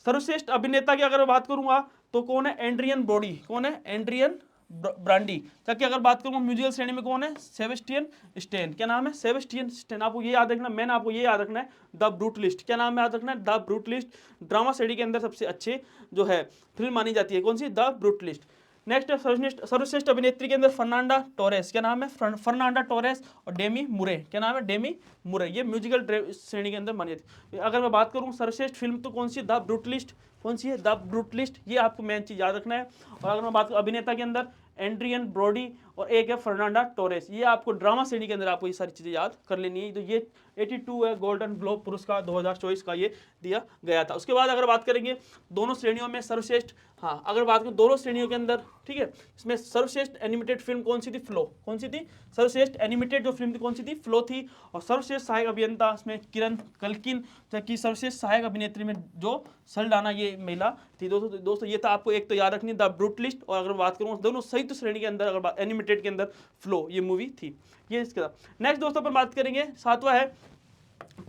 सर्वश्रेष्ठ अभिनेता की अगर मैं बात करूंगा तो कौन है, एंड्रियन ब्रोडी, कौन है, एंड्रियन ब्रांडी। ताकि अगर बात करूंगा म्यूजिकल श्रेणी में कौन है, सेबेस्टियन स्टेन, क्या नाम है, सेबेस्टियन स्टेन। आपको ये याद रखना, मैंने आपको ये याद रखना है, द ब्रूटलिस्ट, क्या नाम है, याद रखना है, द ब्रूटलिस्ट। ड्रामा श्रेणी के अंदर सबसे अच्छे जो है फिल्म मानी जाती है, कौन सी, द ब्रूटलिस्ट। नेक्स्ट सर्वश्रेष्ठ अभिनेत्री के अंदर फर्नांडा टोरेस, क्या नाम है, फर्नांडा टोरेस। और डेमी मुरे, क्या नाम है, डेमी मुरे, ये म्यूजिकल श्रेणी के अंदर मानी जाती है। अगर मैं बात करूं सर्वश्रेष्ठ फिल्म, तो कौन सी, द ब्रूटलिस्ट, कौन सी है, द ब्रूटलिस्ट, ये आपको मेन चीज याद रखना है। और अगर मैं बात करूं अभिनेता के अंदर, एंड्रियन ब्रोडी और एक है फर्नांडा टोरेस, ये आपको ड्रामा श्रेणी के अंदर आपको ये सारी चीजें याद कर लेनी है। तो ये 82 है गोल्डन ग्लोब पुरस्कार 2024 का ये दिया गया था। उसके बाद अगर बात करेंगे दोनों श्रेणियों में सर्वश्रेष्ठ, हाँ, अगर बात करें दोनों श्रेणियों के अंदर, ठीक है, इसमें सर्वश्रेष्ठ एनिमेटेड फिल्म कौन सी थी, फ्लो, कौन सी थी, सर्वश्रेष्ठ एनिमेटेड जो फिल्म थी कौन सी थी, फ्लो थी। और सर्वश्रेष्ठ सहायक अभियंता इसमें किरण कल्किन, जबकि सर्वश्रेष्ठ सहायक अभिनेत्री में जो सल्डाना ये महिला थी। दोस्तों ये था, आपको एक तो याद रखनी, द ब्रूटलिस्ट। और अगर बात करूँ दोनों संयुक्त श्रेणी के अंदर, अगर एनिमेटेड के अंदर फ्लो ये मूवी थी, ये इसके साथ। नेक्स्ट दोस्तों अपन बात करेंगे, 7वां है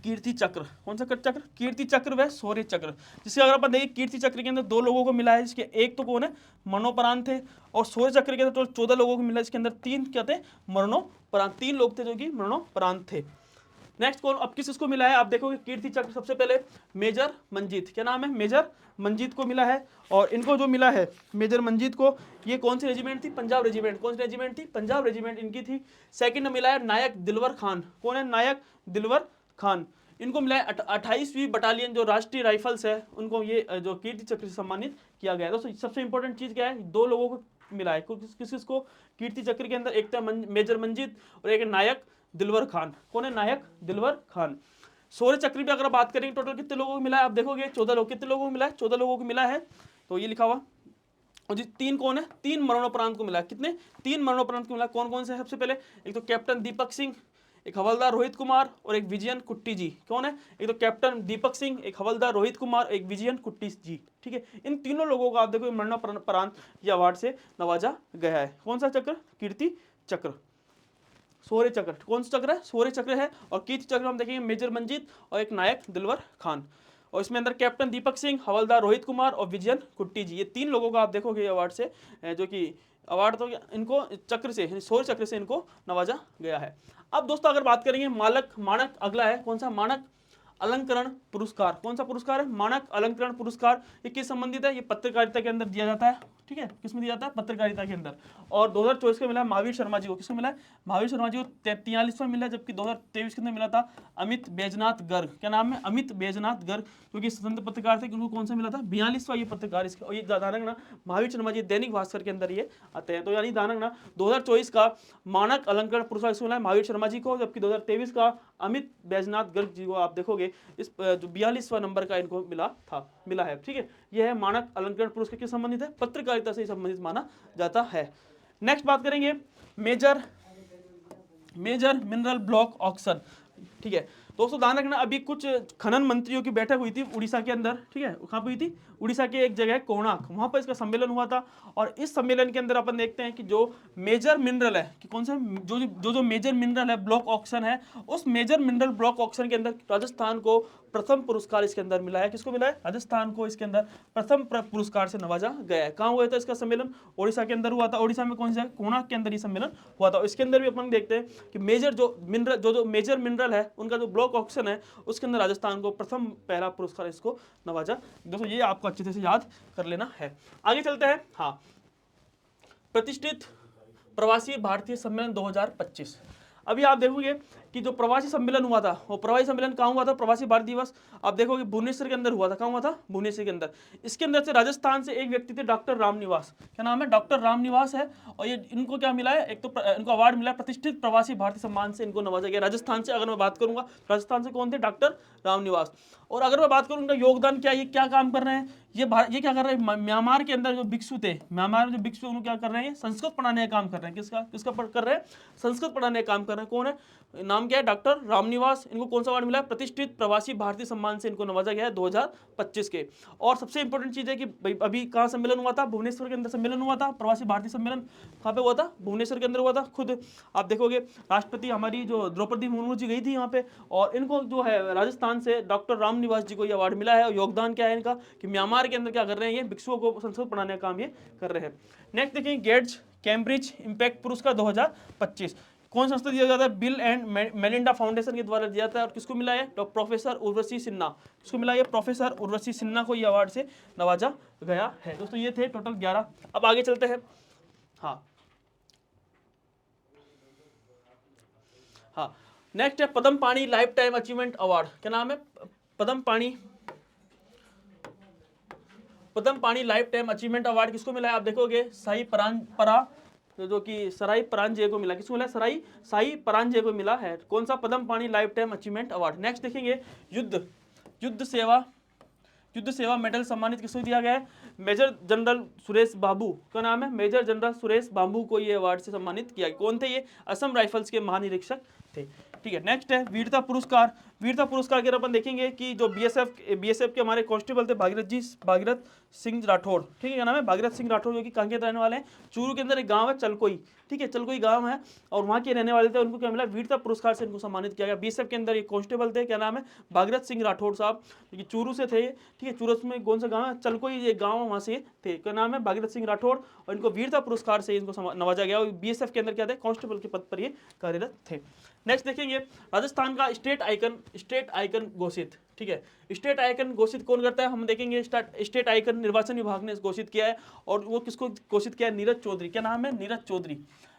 कीर्ति चक्र, कौन सा चक्र, कीर्ति चक्र व शौर्य चक्र। जिसके अगर अपन देखिए कीर्ति चक्र के अंदर 2 लोगों को मिला है, जिसके एक तो कौन है, मरणोपरांत थे। और शौर्य चक्र के अंदर 14 लोगों को मिला, जिसके अंदर 3 क्या थे, मरणोपरांत, 3 लोग थे जो कि मरणोपरांत थे। नेक्स्ट कौन, अब किसको मिला है, आप देखोगे कीर्ति चक्र सबसे पहले मेजर मंजीत, क्या नाम है, मेजर मंजीत को मिला है। और इनको जो मिला है मेजर मंजीत को, ये कौन सी रेजिमेंट थी, पंजाब रेजिमेंट, कौन सी रेजिमेंट थी, पंजाब रेजिमेंट इनकी थी। सेकंड मिला है नायक दिलवर खान, कौन है, नायक दिलवर खान, इनको मिला है 28वीं बटालियन जो राष्ट्रीय राइफल्स है, उनको ये जो कीर्ति चक्र से सम्मानित किया गया है। दोस्तों सबसे इंपॉर्टेंट चीज क्या है, 2 लोगों को मिला है, किसको कीर्ति चक्र के अंदर, एक था मेजर मंजीत और एक नायक दिलवर खान, कौन है, नायक दिलवर खान। शौर्य चक्र भी अगर बात करेंगे टोटल कितने लोगों को मिला है, आप देखोगे 14 लोग, कितने लोगों को मिला है, 14 लोगों को मिला है, तो ये लिखा हुआ। और जी 3 कौन है, 3 मरणोपरांत को मिला, कितने, 3 मरणोपरांत को मिला। कौन कौन से, सबसे पहले एक तो कैप्टन दीपक सिंह, एक हवलदार रोहित कुमार और एक विजयन कुट्टी जी, कौन है, एक तो कैप्टन दीपक सिंह, एक हवलदार रोहित कुमार, एक विजयन कुट्टी जी, ठीक है। इन तीनों लोगों को आप देखो मरणोपरांत ये अवार्ड से नवाजा गया है। कौन सा चक्र, कीर्ति चक्र। शौर्य चक्र कौन सा चक्र है, शौर्य चक्र है। और कीर्ति चक्र हम देखेंगे मेजर मंजीत और एक नायक दिलवर खान। और इसमें अंदर कैप्टन दीपक सिंह, हवलदार रोहित कुमार और विजयन कुट्टी जी, ये 3 लोगों को आप देखोगे अवार्ड से, जो कि अवार्ड तो इनको चक्र से, शौर्य चक्र से इनको नवाजा गया है। अब दोस्तों अगर बात करेंगे मानक अगला है, कौन सा, मानक अलंकरण पुरस्कार, कौन सा पुरस्कार है, मानक अलंकरण पुरस्कार। ये किस संबंधित है, ये पत्रकारिता के अंदर दिया जाता है, ठीक है, किसमें दिया जाता है, पत्रकारिता के अंदर। और 2024 को मिला है महावीर शर्मा जी को, किसको मिला है, महावीर शर्मा जी को 43वां मिला है। जबकि 2023 के अंदर मिला था अमित बैजनाथ गर्ग, क्या नाम है, अमित बैजनाथ गर्ग, क्योंकि स्वतंत्र पत्रकार थे, उनको कौन सा मिला था, 42वां ये पत्रकार। इसका और ये ध्यान रखना महावीर शर्मा जी दैनिक भास्कर के अंदर ये आते हैं। तो यानी ध्यान रखना 2024 का मानक अलंकरण पुरस्कार किसको मिला है, महावीर शर्मा जी को। जबकि 2023 का अमित बैजनाथ गर्ग जी को आप देखोगे के इस जो 42वां नंबर का इनको मिला है। ठीक है, यह है मानक अलंकरण पुरस्कार किससे संबंधित है? पत्रकारिता से संबंधित माना जाता है। नेक्स्ट बात करेंगे मेजर मिनरल ब्लॉक ऑक्शन। ठीक है दोस्तों, ध्यान रखना, अभी कुछ खनन मंत्रियों की बैठक हुई थी उड़ीसा के अंदर। ठीक है, कहाँ पे हुई थी? उड़ीसा के एक जगह है कोणार्क, वहां पर इसका सम्मेलन हुआ था। और इस सम्मेलन के अंदर अपन देखते हैं कि जो मेजर मिनरल है कि कौन सा जो मेजर मिनरल है ब्लॉक ऑक्शन है, उस मेजर मिनरल ब्लॉक ऑक्शन के अंदर राजस्थान को प्रथम पुरस्कार इसके अंदर मिला है। किसको मिला है? राजस्थान को इसके अंदर प्रथम पुरस्कार से नवाजा गया है। कहाँ हुआ था इसका सम्मेलन? उड़ीसा के अंदर हुआ था। उड़ीसा में कौन सा? कोणार्क के अंदर ये सम्मेलन हुआ था। इसके अंदर भी अपन देखते हैं कि मेजर जो मिनरल जो मेजर मिनरल है उनका जो ब्लॉक ऑक्शन है उसके अंदर राजस्थान को प्रथम पहला पुरस्कार इसको नवाजा। दोस्तों ये आपको अच्छे से याद कर लेना है। आगे चलते हैं। हाँ, प्रतिष्ठित प्रवासी भारतीय सम्मेलन 2025। अभी आप देखोगे कि जो प्रवासी सम्मेलन हुआ था, वो प्रवासी सम्मेलन कहाँ हुआ था? प्रवासी भारत दिवस आप देखोगे भुवनेश्वर के अंदर हुआ था। कहाँ हुआ था? भुवनेश्वर के अंदर। इसके अंदर से राजस्थान से एक व्यक्ति थे डॉक्टर रामनिवास। क्या नाम है? डॉक्टर रामनिवास है। और ये इनको क्या मिला है? एक तो इनको अवार्ड मिला है प्रतिष्ठित प्रवासी भारतीय सम्मान से, इनको नवाजा गया। राजस्थान से अगर मैं बात करूंगा, राजस्थान से कौन थे? डॉक्टर रामनिवास। और अगर मैं बात करूँ उनका योगदान क्या, ये क्या काम कर रहे हैं, ये क्या कर रहे हैं? म्यांमार के अंदर जो भिक्षु थे, म्यांमार में जो भिक्षु उनको क्या कर रहे हैं? संस्कृत पढ़ाने का काम कर रहे हैं। किसका कर रहे हैं? संस्कृत पढ़ाने का काम कर रहे हैं। कौन है? नाम क्या है? डॉक्टर रामनिवास। इनको कौन सा अवार्ड मिला है? प्रतिष्ठित प्रवासी भारतीय सम्मान से इनको नवाजा गया है 2025 के। और सबसे इंपॉर्टेंट चीज है कि अभी कहाँ सम्मेलन हुआ था? भुवनेश्वर के अंदर सम्मेलन हुआ था। प्रवासी भारतीय सम्मेलन कहाँ पे हुआ था? भुवनेश्वर के अंदर हुआ था। खुद आप देखोगे राष्ट्रपति हमारी जो द्रौपदी मुर्मू जी गई थी यहाँ पे, और इनको जो है राजस्थान से डॉक्टर रामनिवास जी को ये अवार्ड मिला है। और योगदान क्या है इनका कि म्यांमार के अंदर क्या कर रहे हैं? ये भिक्षुओं को संस्कृत पढ़ाने का काम ये कर रहे हैं। नेक्स्ट देखेंगे गेट्स कैम्ब्रिज इम्पैक्ट पुरस्कार 2025 कौन संस्था दिया जाता है? बिल एंड मेलिंडा फाउंडेशन के द्वारा दिया जाता है। और किसको मिला है? प्रोफेसर उर्वशी सिन्हा। किसको मिला है? प्रोफेसर उर्वशी सिन्हा को ये अवार्ड से नवाजा गया है। दोस्तों ये थे टोटल 11। अब आगे चलते हैं। हाँ, नेक्स्ट है पद्म Pani lifetime achievement award. क्या नाम है? पद्म Pani lifetime achievement award किसको मिला है? आप देखोगे साई परांपरा जो कि सराई परांजय को मिला। किसको मिला? साई परांजय को मिला है। कौन सा? पद्म Pani lifetime achievement award. Next देखेंगे युद्ध सेवा मेडल सम्मानित किसको दिया गया है? मेजर जनरल सुरेश बाबू का नाम है। मेजर जनरल सुरेश बाबू को ये अवार्ड से सम्मानित किया। कौन थे ये? असम राइफल्स के महानिरीक्षक थे। ठीक है, नेक्स्ट है वीरता पुरस्कार। वीरता पुरस्कार के अपन देखेंगे कि जो बीएसएफ के हमारे कांस्टेबल थे भागीरथ सिंह राठौड़। ठीक है, क्या नाम है? भागीरथ सिंह राठौड़, जो कि कहाँ के रहने वाले हैं? चूरू के अंदर एक गांव है चलकोई। ठीक है, चलकोई गांव है और वहाँ के रहने वाले थे। उनको क्या मिला? वीरता पुरस्कार से इनको सम्मानित किया गया। बीएसएफ के अंदर एक कांस्टेबल थे, क्या नाम है? भागीरथ सिंह राठौड़ साहब, जो कि चूरू से थे। ठीक है, चूरू में कौन सा गाँव है? चलकोई एक गाँव वहाँ से थे। क्या नाम है? भागीरथ सिंह राठौड़। और इनको वीरता पुरस्कार से इनको नवाजा गया। और बीएसएफ के अंदर क्या थे? कांस्टेबल के पद पर ये कार्यरत थे। नेक्स्ट देखेंगे राजस्थान का स्टेट आइकन घोषित। ठीक है, स्टेट आइकन घोषित कौन करता है? हम देखेंगे स्टेट आइकन निर्वाचन विभाग ने घोषित किया है। और वो किसको घोषित किया है? नीरज चौधरी। क्या नाम है? नीरज चौधरी।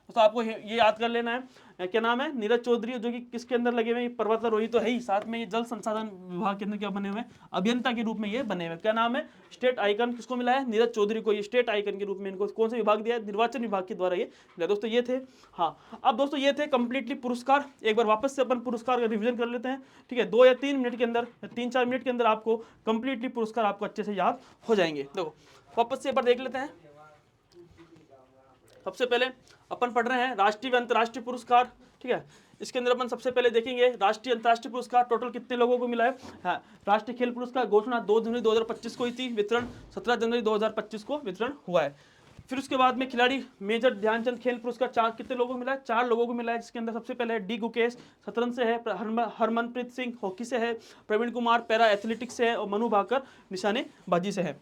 तो आपको ये याद कर लेना है, क्या नाम है? नीरज चौधरी, जो कि किसके अंदर लगे हुए? पर्वतारोही तो है ही, साथ में ये जल संसाधन विभाग के अंदर क्या बने हुए? अभियंता के रूप में ये बने हुए। क्या नाम है? स्टेट आइकन किसको मिला है? नीरज चौधरी को ये स्टेट आइकन के रूप में इनको कौन सा विभाग दिया है? निर्वाचन विभाग के द्वारा ये दिया। दोस्तों ये थे। हाँ, अब दोस्तों ये थे कंप्लीटली पुरस्कार। एक बार वापस से अपन पुरस्कार का रिविजन कर लेते हैं। ठीक है, 2 या 3 मिनट के अंदर, 3-4 मिनट के अंदर आपको कंप्लीटली पुरस्कार आपको अच्छे से याद हो जाएंगे। देखो वापस से एक बार देख लेते हैं। सबसे पहले अपन पढ़ रहे हैं राष्ट्रीय व अंतर्राष्ट्रीय पुरस्कार। ठीक है, इसके अंदर अपन सबसे पहले देखेंगे राष्ट्रीय अंतर्राष्ट्रीय पुरस्कार टोटल कितने लोगों को मिला है। हाँ, राष्ट्रीय खेल पुरस्कार घोषणा 2 जनवरी 2025 को हुई थी, वितरण 17 जनवरी 2025 को वितरण हुआ है। फिर उसके बाद में खिलाड़ी मेजर ध्यानचंद खेल पुरस्कार कितने लोगों को मिला है? 4 लोगों को मिला है, जिसके अंदर सबसे पहले है डी गुकेश शतरंज से है, हरमनप्रीत सिंह हॉकी से है, प्रवीण कुमार पैरा एथलेटिक्स से है और मनु भाकर निशानेबाजी से है।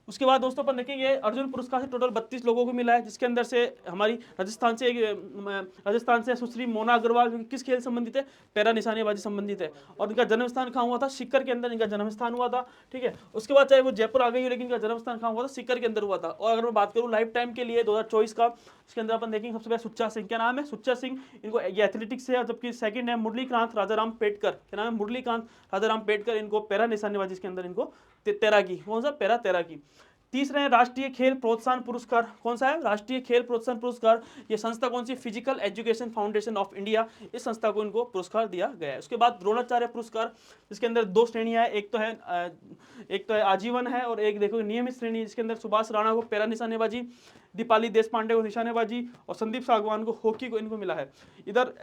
उसके बाद दोस्तों अपन देखेंगे अर्जुन पुरस्कार से टोटल 32 लोगों को मिला है, जिसके अंदर से हमारी राजस्थान से सुश्री मोना अग्रवाल, जो कि किस खेल संबंधित है? पैरा निशानेबाजी संबंधित है। और इनका जन्म स्थान कहाँ हुआ था? सीकर के अंदर इनका जन्म स्थान हुआ था। ठीक है, उसके बाद चाहे वो जयपुर आ गई हो, लेकिन इनका जन्म स्थान कहाँ हुआ था? सीकर के अंदर हुआ था। और अगर मैं बात करूँ लाइफ टाइम के लिए 2024 का, इसके अंदर अपन देखेंगे सबसे पहले सुच्चा सिंह। क्या नाम है? सुच्चा सिंह, इनको ये एथलेटिक्स है। और जबकि सेकंड है मुरलीकांत राजाराम पेटकर। क्या नाम है? मुरलीकांत राजाराम पेटकर, इनको पैरा निशानेबाजी के अंदर इनको तैराकी, कौन सा? पैरा तैराकी। तीसरे हैं राष्ट्रीय खेल प्रोत्साहन पुरस्कार। कौन सा है? राष्ट्रीय खेल प्रोत्साहन पुरस्कार। ये संस्था कौन सी? Physical education foundation of India, इस संस्था को इनको पुरस्कार दिया गया है। उसके बाद द्रोणाचार्य पुरस्कार, जिसके अंदर दो श्रेणियां है, एक तो है आजीवन है और एक देखो नियमित श्रेणी, जिसके अंदर सुभाष राणा को पैरा निशानेबाजी, दीपाली देशपांडे को निशानेबाजी और संदीप सागवान को हॉकी को इनको मिला है। इधर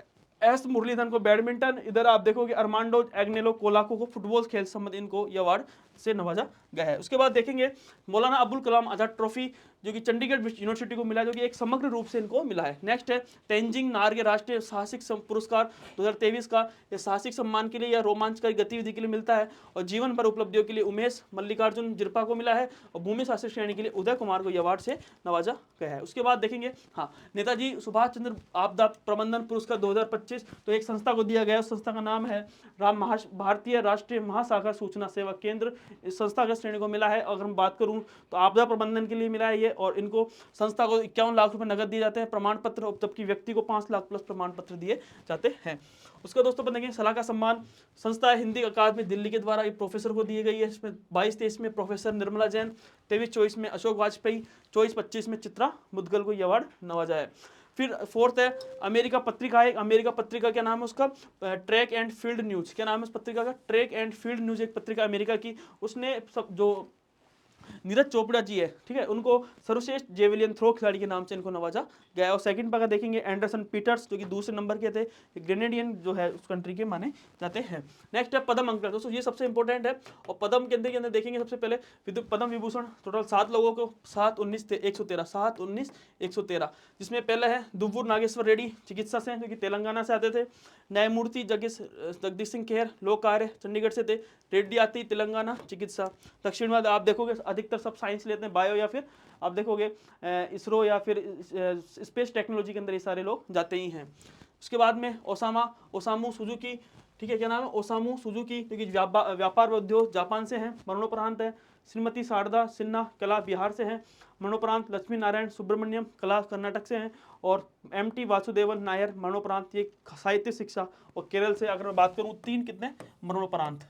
एस मुरलीधरन को बैडमिंटन, इधर आप देखोगे अरमांडो एग्नेलो कोलाको को फुटबॉल खेल संबंध इनको ये अवार्ड से नवाजा गया है। उसके बाद देखेंगे मौलाना अबुल कलाम आजाद ट्रॉफी, जो कि चंडीगढ़ यूनिवर्सिटी को मिला है, जो कि एक समग्र रूप से इनको मिला है। नेक्स्ट है तेंजिंग नार्गे राष्ट्रीय साहसिक पुरस्कार 2023 का, यह साहसिक सम्मान के लिए या रोमांचकारी गतिविधि के लिए मिलता है और जीवन भर उपलब्धियों के लिए उमेश मल्लिकार्जुन जिरपा को मिला है और भूमि शास्त्री श्रेणी के लिए उदय कुमार को यह अवार्ड से नवाजा गया है। उसके बाद देखेंगे नेताजी सुभाष चंद्र आपदा प्रबंधन पुरस्कार 2025, तो एक संस्था को दिया गया है। उस संस्था का नाम है भारतीय राष्ट्रीय महासागर सूचना सेवा केंद्र, इस संस्था का श्रेणी को मिला है। अगर मैं बात करूं तो आपदा प्रबंधन के लिए मिला है ये, और इनको संस्था को 51 लाख रुपए नगद दिए जाते हैं, प्रमाण पत्र, जबकि व्यक्ति को 5 लाख प्लस प्रमाण पत्र दिए जाते हैं। उसका दोस्तों देखेंगे सलाह का सम्मान संस्था हिंदी अकादमी दिल्ली के द्वारा एक प्रोफेसर को दी गई है। इसमें 22-23 में प्रोफेसर निर्मला जैन, 23-24 में अशोक वाजपेयी, 24-25 में चित्रा मुदगल को यह अवार्ड नवाजा है। फिर फोर्थ है अमेरिका पत्रिका है। अमेरिका पत्रिका क्या नाम है उसका? Track and field news. क्या नाम है उस पत्रिका का? ट्रैक एंड फील्ड न्यूज, एक पत्रिका अमेरिका की। उसने सब जो नीरज चोपड़ा जी है, ठीक है, उनको सर्वश्रेष्ठ जेवलियन थ्रो खिलाड़ी के नाम से इनको नवाजा गया है। और सेकंड पर देखेंगे एंडरसन पीटर्स, जो कि दूसरे नंबर के थे, ग्रेनेडियन जो है उस कंट्री के माने जाते हैं। नेक्स्ट है पद्म अंक, दोस्तों ये सबसे इंपॉर्टेंट है। और पद्म के अंदर देखेंगे सबसे पहले पद्म विभूषण टोटल 7 लोगों को, 7, 19, 113, 7, 19, 113, जिसमें पहला है दुव्वूर नागेश्वर रेड्डी चिकित्सा से, जो कि तेलंगाना से आते थे। न्यायमूर्ति जगदीश सिंह खेर लोक कार्य चंडीगढ़ से थे। रेड्डी आती तेलंगाना चिकित्सा। दक्षिण में आप देखोगे अधिकतर सब साइंस लेते हैं, बायो या फिर आप देखोगे इसरो या फिर स्पेस टेक्नोलॉजी के अंदर ये सारे लोग जाते ही हैं। उसके बाद में ओसामू सुजुकी, ठीक है, क्या नाम है? ओसामू सुजुकी, क्योंकि व्यापार व उद्योग जापान से हैं, मरणोपरांत है। श्रीमती शारदा सिन्हा कला बिहार से हैं, मरणोपरांत। लक्ष्मी नारायण सुब्रमण्यम कला कर्नाटक से हैं। और MT वासुदेवन नायर मरणोपरांत, ये साहित्य शिक्षा और केरल से। अगर मैं बात करूँ 3 कितने मरणोपरांत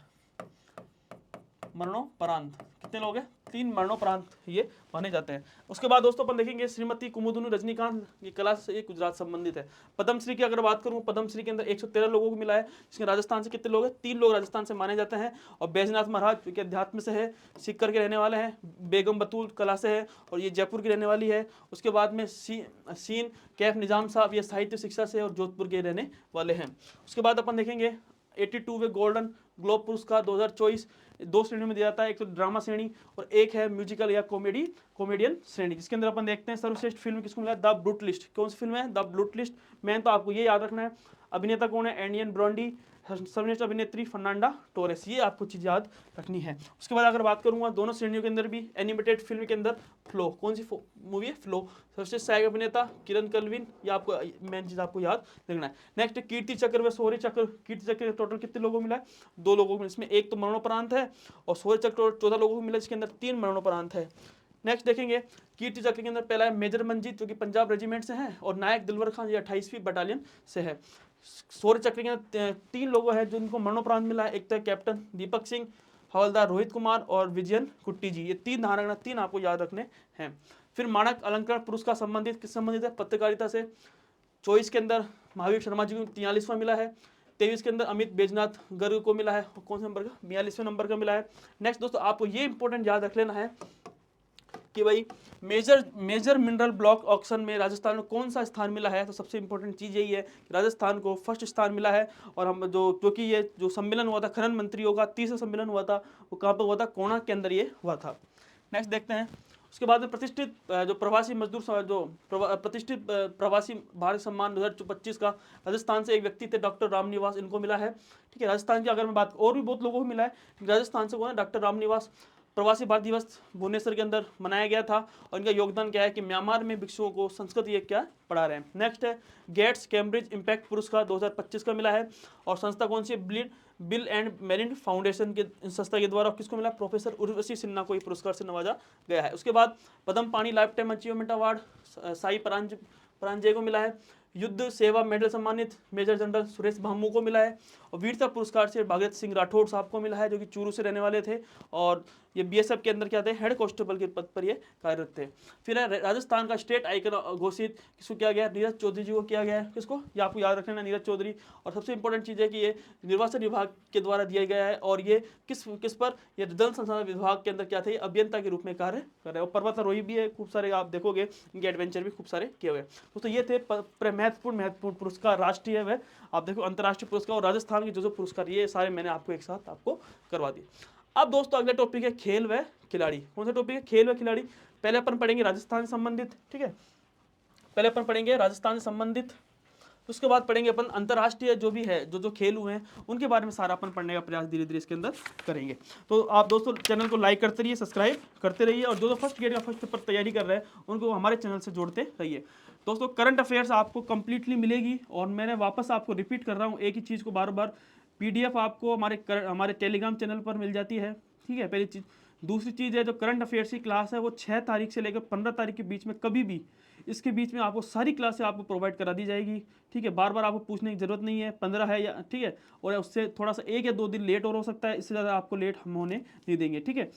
कितने लोग हैं? 3 मरणोपरांत ये माने जाते हैं। उसके बाद दोस्तों अपन देखेंगे श्रीमती कुमुदुनी रजनीकांत, ये कला से गुजरात संबंधित है। पद्मश्री की अगर बात करूं, पद्मश्री के अंदर 113 लोगों को मिला है, जिसमें राजस्थान से कितने लोग हैं? 3 लोग राजस्थान से माने जाते हैं। और बैजनाथ महाराज जो कि अध्यात्म से है, सीकर के रहने वाले हैं। बेगम बतूल कला से है और ये जयपुर की रहने वाली है। उसके बाद में सीन कैफ निजाम साहब, ये साहित्य शिक्षा से और जोधपुर के रहने वाले हैं। उसके बाद अपन देखेंगे 82वें गोल्डन ग्लोब पुरस्कार 2024 2 श्रेणियों में दिया जाता है, एक तो ड्रामा श्रेणी और एक है म्यूजिकल या कॉमेडियन श्रेणी, जिसके अंदर अपन देखते हैं सर्वश्रेष्ठ फिल्म किसको मिला? The brute list. कौन सी फिल्म है? The brute list. मैन तो आपको ये याद रखना है। अभिनेता कौन है? एंडियन ब्रॉन्डी। सर्वश्रेष्ठ अभिनेत्री फर्नांडा टोरेस, ये आपको चीज याद रखनी है। उसके बाद अगर बात करूंगा दोनों श्रेणियों के अंदर भी एनिमेटेड फिल्म के अंदर फ्लो, कौन सी मूवी है? फ्लो। सर्वश्रेष्ठ सहायक अभिनेता किरण कलविन, ये आपको मेन चीज आपको याद रखना है। नेक्स्ट कीर्ति चक्र व शौर्य चक्र। कीर्ति चक्र टोटल कितने लोगों को मिला है? 2 लोगों को, इसमें एक तो मरणोपरांत है और शौर्य चक्र 14 लोगों को मिला, जिसके अंदर 3 मरणोपरांत है। नेक्स्ट देखेंगे कीर्ति चक्र के अंदर पहला है मेजर मंजीत, जो कि पंजाब रेजिमेंट से है, और नायक दिलवर खान, ये 28वीं बटालियन से है। शौर्य चक्र के अंदर 3 लोग हैं जिनको मरणोपरांत मिला है, एक तो कैप्टन दीपक सिंह, हवलदार रोहित कुमार और विजयन कुट्टी जी, ये 3 धारण 3 आपको याद रखने हैं। फिर मानक अलंकरण पुरस्कार संबंधित किस संबंधित है? पत्रकारिता से। 24 के अंदर महावीर शर्मा जी को 43वां मिला है। 23 के अंदर अमित बैजनाथ गर्ग को मिला है, कौन से नंबर का? 42वें नंबर का मिला है। नेक्स्ट दोस्तों आपको ये इंपॉर्टेंट याद रख लेना है कि भाई मेजर मिनरल ब्लॉक ऑक्शन में राजस्थान को कौन सा स्थान मिला है? तो सबसे इंपॉर्टेंट चीज़ यही है कि राजस्थान को फर्स्ट स्थान मिला है। और हम क्योंकि ये जो सम्मेलन हुआ था खनन मंत्रियों का 30वां सम्मेलन हुआ था, वो कहाँ पर हुआ था? कोणार्क के अंदर ये हुआ था। नेक्स्ट देखते हैं। उसके बाद में प्रतिष्ठित जो प्रवासी मजदूर प्रतिष्ठित प्रवासी भारत सम्मान 2025 का राजस्थान से एक व्यक्ति थे डॉक्टर रामनिवास, इनको मिला है। ठीक है, राजस्थान की अगर मैं बात, और भी बहुत लोगों को मिला है, राजस्थान से कौन है? डॉक्टर रामनिवास। प्रवासी भारत दिवस भुवनेश्वर के अंदर मनाया गया था और इनका योगदान क्या है कि म्यांमार में भिक्षुओं को संस्कृत ये क्या पढ़ा रहे हैं। नेक्स्ट है गेट्स कैम्ब्रिज इम्पैक्ट पुरस्कार 2025 का मिला है और संस्था कौन सी? बिल एंड मेलिंडा फाउंडेशन के संस्था के द्वारा किसको मिला? प्रोफेसर उर्वशी सिन्हा को पुरस्कार से नवाजा गया है। उसके बाद Padma Pani lifetime achievement award Sai Paranjpye को मिला है। युद्ध सेवा मेडल सम्मानित मेजर जनरल सुरेश भामू को मिला है। और वीरता पुरस्कार से भागत सिंह राठौड़ साहब को मिला है, जो कि चूरू से रहने वाले थे और ये बीएसएफ के अंदर क्या थे, हेड कांस्टेबल के पद पर ये कार्यरत थे। फिर है राजस्थान का स्टेट आइकन घोषित किसको किया गया, नीरज चौधरी जी को किया गया है। किसको, ये आपको याद रखना है, नीरज चौधरी। और सबसे इंपॉर्टेंट चीज़ है कि ये निर्वाचन विभाग के द्वारा दिया गया है और ये किस पर, ये जल संसाधन विभाग के अंदर क्या थे, अभियंता के रूप में कार्य कर रहे हैं। और पर्वतारोही भी है, खूब सारे आप देखोगे इनके एडवेंचर भी खूब सारे किए हुए। दोस्तों ये थे महत्वपूर्ण पुरस्कार, राष्ट्रीय व आप देखो अंतर्राष्ट्रीय पुरस्कार और राजस्थान के जो पुरस्कार, ये सारे मैंने आपको एक साथ आपको करवा दिए। अब दोस्तों अगला टॉपिक है खेल व खिलाड़ी। कौन सा टॉपिक है, खेल व खिलाड़ी। पहले अपन पढ़ेंगे राजस्थान से संबंधित, ठीक है, पहले अपन पढ़ेंगे राजस्थान से संबंधित, उसके बाद पढ़ेंगे अपन अंतर्राष्ट्रीय जो भी है, जो खेल हुए हैं उनके बारे में सारा अपन पढ़ने का प्रयास धीरे धीरे इसके अंदर करेंगे। तो आप दोस्तों चैनल को लाइक करते रहिए, सब्सक्राइब करते रहिए और जो फर्स्ट गेट का फर्स्ट पेपर तैयारी कर रहे हैं उनको हमारे चैनल से जोड़ते रहिए। दोस्तों करंट अफेयर्स आपको कंप्लीटली मिलेगी और मैंने वापस आपको रिपीट कर रहा हूँ एक ही चीज़ को बार बार, PDF आपको हमारे टेलीग्राम चैनल पर मिल जाती है, ठीक है, पहली चीज़। दूसरी चीज़ है जो करंट अफेयर्स की क्लास है वो 6 तारीख से लेकर 15 तारीख के बीच में कभी भी, इसके बीच में आपको सारी क्लासें आपको प्रोवाइड करा दी जाएगी, ठीक है। बार बार आपको पूछने की जरूरत नहीं है, 15 है या, ठीक है, और उससे थोड़ा सा 1 या 2 दिन लेट और हो सकता है, इससे ज़्यादा आपको लेट हम होने नहीं देंगे, ठीक है।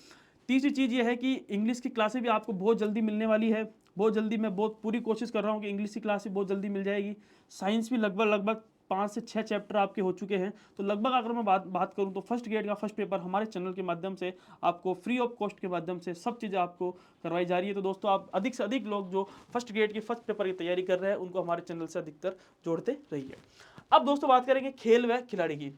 तीसरी चीज़ ये है कि इंग्लिश की क्लासें भी आपको बहुत जल्दी मिलने वाली है, बहुत जल्दी। मैं बहुत पूरी कोशिश कर रहा हूँ कि इंग्लिश की क्लास भी बहुत जल्दी मिल जाएगी। साइंस भी लगभग 5 से 6 चैप्टर आपके हो चुके हैं। तो लगभग अगर मैं बात करूं तो फर्स्ट ग्रेड का फर्स्ट पेपर हमारे चैनल के माध्यम से आपको फ्री ऑफ कॉस्ट के माध्यम से सब चीज़ें आपको करवाई जा रही है। तो दोस्तों आप अधिक से अधिक लोग जो फर्स्ट ग्रेड के फर्स्ट पेपर की तैयारी कर रहे हैं उनको हमारे चैनल से अधिकतर जोड़ते रहिए। अब दोस्तों बात करेंगे खेल व खिलाड़ी की।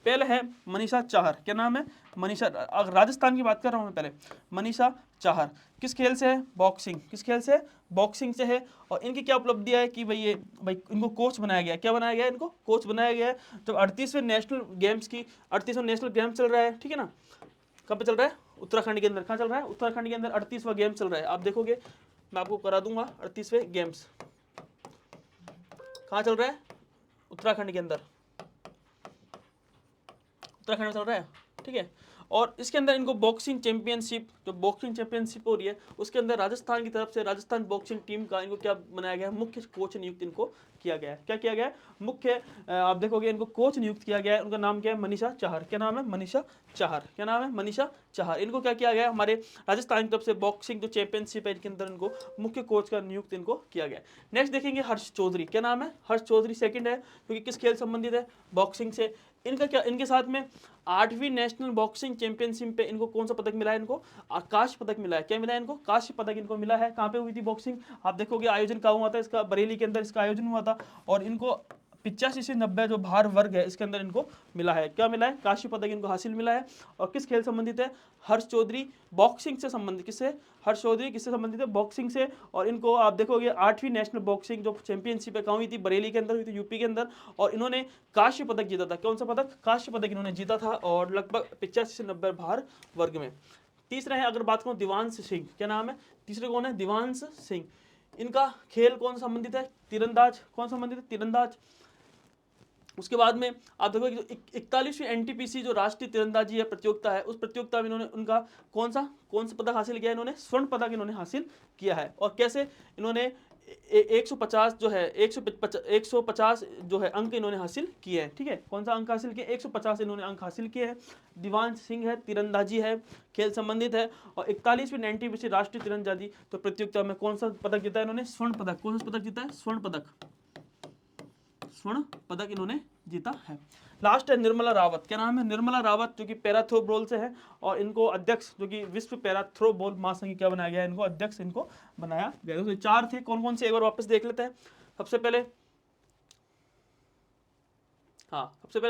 पहले है मनीषा चाहर, क्या नाम है, मनीषा, राजस्थान की बात कर रहा हूँ मैं पहले। मनीषा चाहर किस खेल से है, बॉक्सिंग, किस खेल से, बॉक्सिंग से है। और इनकी क्या उपलब्धियाँ है कि भाई इनको कोच बनाया गया, क्या बनाया गया, इनको कोच बनाया गया है। जब 38वें नेशनल गेम्स की 38वां नेशनल गेम्स चल रहा है, ठीक है ना, कब पे चल रहा है, उत्तराखंड के अंदर। कहाँ चल रहा है, उत्तराखंड के अंदर 38वां गेम चल रहा है। आप देखोगे मैं आपको करा दूंगा 38वें गेम्स कहाँ चल रहा है, उत्तराखंड के अंदर, उत्तराखंड में चल रहा है, ठीक है। और इसके अंदर इनको बॉक्सिंग चैंपियनशिप, जो बॉक्सिंग चैंपियनशिप हो रही है उसके अंदर राजस्थान की तरफ से राजस्थान बॉक्सिंग टीम का इनको क्या बनाया गया है, मुख्य कोच नियुक्त इनको किया गया है। क्या किया गया है, मुख्य, आप देखोगे इनको कोच नियुक्त किया गया है। उनका नाम क्या है, मनीषा चाहर। क्या नाम है, मनीषा चाहर। क्या नाम है, मनीषा चाहर। इनको क्या किया गया है, हमारे राजस्थान की तरफ से बॉक्सिंग जो चैंपियनशिप है इनके अंदर इनको मुख्य कोच का नियुक्त इनको किया गया है। नेक्स्ट देखेंगे हर्ष चौधरी। क्या नाम है, हर्ष चौधरी सेकंड है, क्योंकि किस खेल संबंधित है, बॉक्सिंग से। इनका क्या, इनके साथ में 8वीं नेशनल बॉक्सिंग चैंपियनशिप पे इनको कौन सा पदक मिला है, इनको कांस्य पदक मिला है। क्या मिला है इनको, कांस्य पदक इनको मिला है। कहाँ पे हुई थी बॉक्सिंग, आप देखोगे आयोजन कहाँ हुआ था इसका, बरेली के अंदर इसका आयोजन हुआ था। और इनको 85 से 90 जो भार वर्ग है इसके अंदर इनको मिला है। क्या मिला है, कांस्य पदक इनको हासिल मिला है। और किस खेल संबंधित है, हर्ष चौधरी बॉक्सिंग से संबंधित, किससे, हर्ष चौधरी किससे संबंधित है, बॉक्सिंग से। और इनको आप देखोगे 8वीं नेशनल बॉक्सिंग जो चैंपियनशिप है कहाँ हुई थी, बरेली के अंदर हुई थी, यूपी के अंदर। और इन्होंने कांस्य पदक जीता था। कौन सा पदक, कांस्य पदक इन्होंने जीता था, और लगभग 85 से 90 भार वर्ग में। तीसरा है, अगर बात करूँ दिवांश सिंह, क्या नाम है, तीसरे कौन है, दिवांश सिंह। इनका खेल कौन संबंधित है, तीरंदाज। कौन संबंधित है, तीरंदाज। उसके बाद में आप देखो कि जो 41वीं NTPC जो राष्ट्रीय तीरंदाजी है प्रतियोगिता है, उस प्रतियोगिता में इन्होंने उनका कौन सा पदक हासिल किया, इन्होंने स्वर्ण पदक इन्होंने हासिल किया है। और कैसे, इन्होंने 150 जो है 150 जो है अंक इन्होंने हासिल किए हैं, ठीक है। कौन सा अंक हासिल किए, 150 इन्होंने अंक हासिल किए हैं। दिवांश सिंह है, तीरंदाजी है, खेल संबंधित है। और 41वीं NTPC राष्ट्रीय तीरंदाजी तो प्रतियोगिता में कौन सा पदक जीता है इन्होंने, स्वर्ण पदक। कौन सा पदक जीता है, स्वर्ण पदक, स्वर्ण पदक इन्होंने जीता है। लास्ट है निर्मला रावत। क्या नाम है, निर्मला रावत, जो कि पैरा थ्रो बॉल से है। और इनको अध्यक्ष, जो कि विश्व पैरा थ्रो बॉल महासंघ क्या बनाया गया है, इनको अध्यक्ष इनको बनाया गया। तो 4 थे, कौन कौन से एक बार वापस देख लेते हैं। सबसे पहले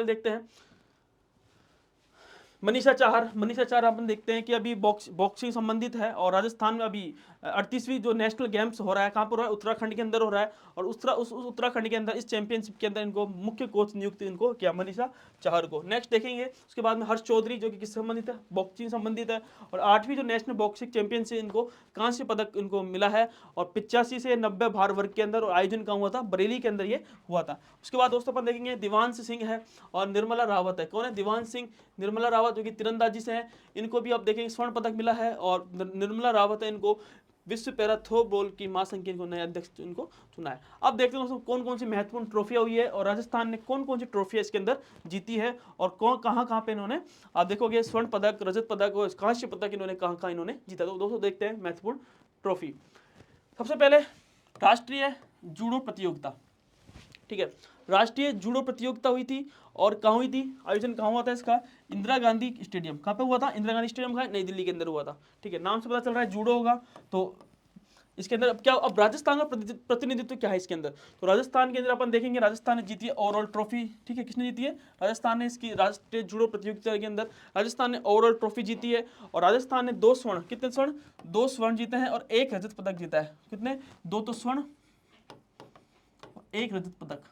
देखते हैं मनीषा चाहर अपन देखते हैं कि अभी बॉक्सिंग संबंधित है। और राजस्थान में अभी 38वीं जो नेशनल गेम्स हो रहा है, कहाँ पर हो रहा है, उत्तराखंड के अंदर हो रहा है। और उस उत्तराखंड के अंदर इस चैंपियनशिप के अंदर इनको मुख्य कोच नियुक्त इनको किया, मनीषा चाहर को। नेक्स्ट देखेंगे उसके बाद में हर्ष चौधरी, जो कि किससे संबंधित है, बॉक्सिंग संबंधित है। और 8वीं जो नेशनल बॉक्सिंग चैंपियनशिप इनको कांस्य पदक इनको मिला है। और 85 से 90 भार वर्ग के अंदर, और आयोजन कहाँ हुआ था, बरेली के अंदर ये हुआ था। उसके बाद दोस्तों अपन देखेंगे दिवांश सिंह है और निर्मला रावत है। कौन है, दिवांश सिंह, निर्मला रावत, जो कि तीरंदाजी से हैं। इनको भी आप देखेंगे स्वर्ण पदक मिला है। और निर्मला रावत है, इनको विश्व पैरा थ्रो बॉल की महासंघ इनको नए अध्यक्ष इनको चुना है। अब देखते हैं दोस्तों कौन कौन सी महत्वपूर्ण ट्रॉफियां हुई है और राजस्थान ने कौन कौन सी ट्रॉफियां इसके अंदर जीती है और कौन कहाँ पे इन्होंने, आप देखोगे स्वर्ण पदक, रजत पदक और कांस्य पदक इन्होंने कहाँ इन्होंने जीता। तो दोस्तों देखते हैं महत्वपूर्ण ट्रॉफी। सबसे पहले राष्ट्रीय जूडो प्रतियोगिता, ठीक है, राष्ट्रीय जूडो प्रतियोगिता हुई थी और कहाँ हुई थी, आयोजन कहाँ हुआ था इसका, इंदिरा गांधी स्टेडियम। कहाँ पे हुआ था, इंदिरा गांधी स्टेडियम का नई दिल्ली के अंदर हुआ था, ठीक है। नाम से पता चल रहा है जूडो होगा, तो इसके अंदर अब क्या, अब राजस्थान का प्रतिनिधित्व क्या है इसके अंदर, तो राजस्थान के अंदर अपन देखेंगे राजस्थान ने जीती है ओवरऑल ट्रॉफी, ठीक है। किसने जीती है, राजस्थान ने इसकी राष्ट्रीय जूडो प्रतियोगिता के अंदर राजस्थान ने ओवरऑल ट्रॉफी जीती है और राजस्थान ने 2 स्वर्ण, कितने स्वर्ण, 2 स्वर्ण जीते हैं और 1 रजत पदक जीता है। कितने, 2 तो स्वर्ण, 1 रजत पदक,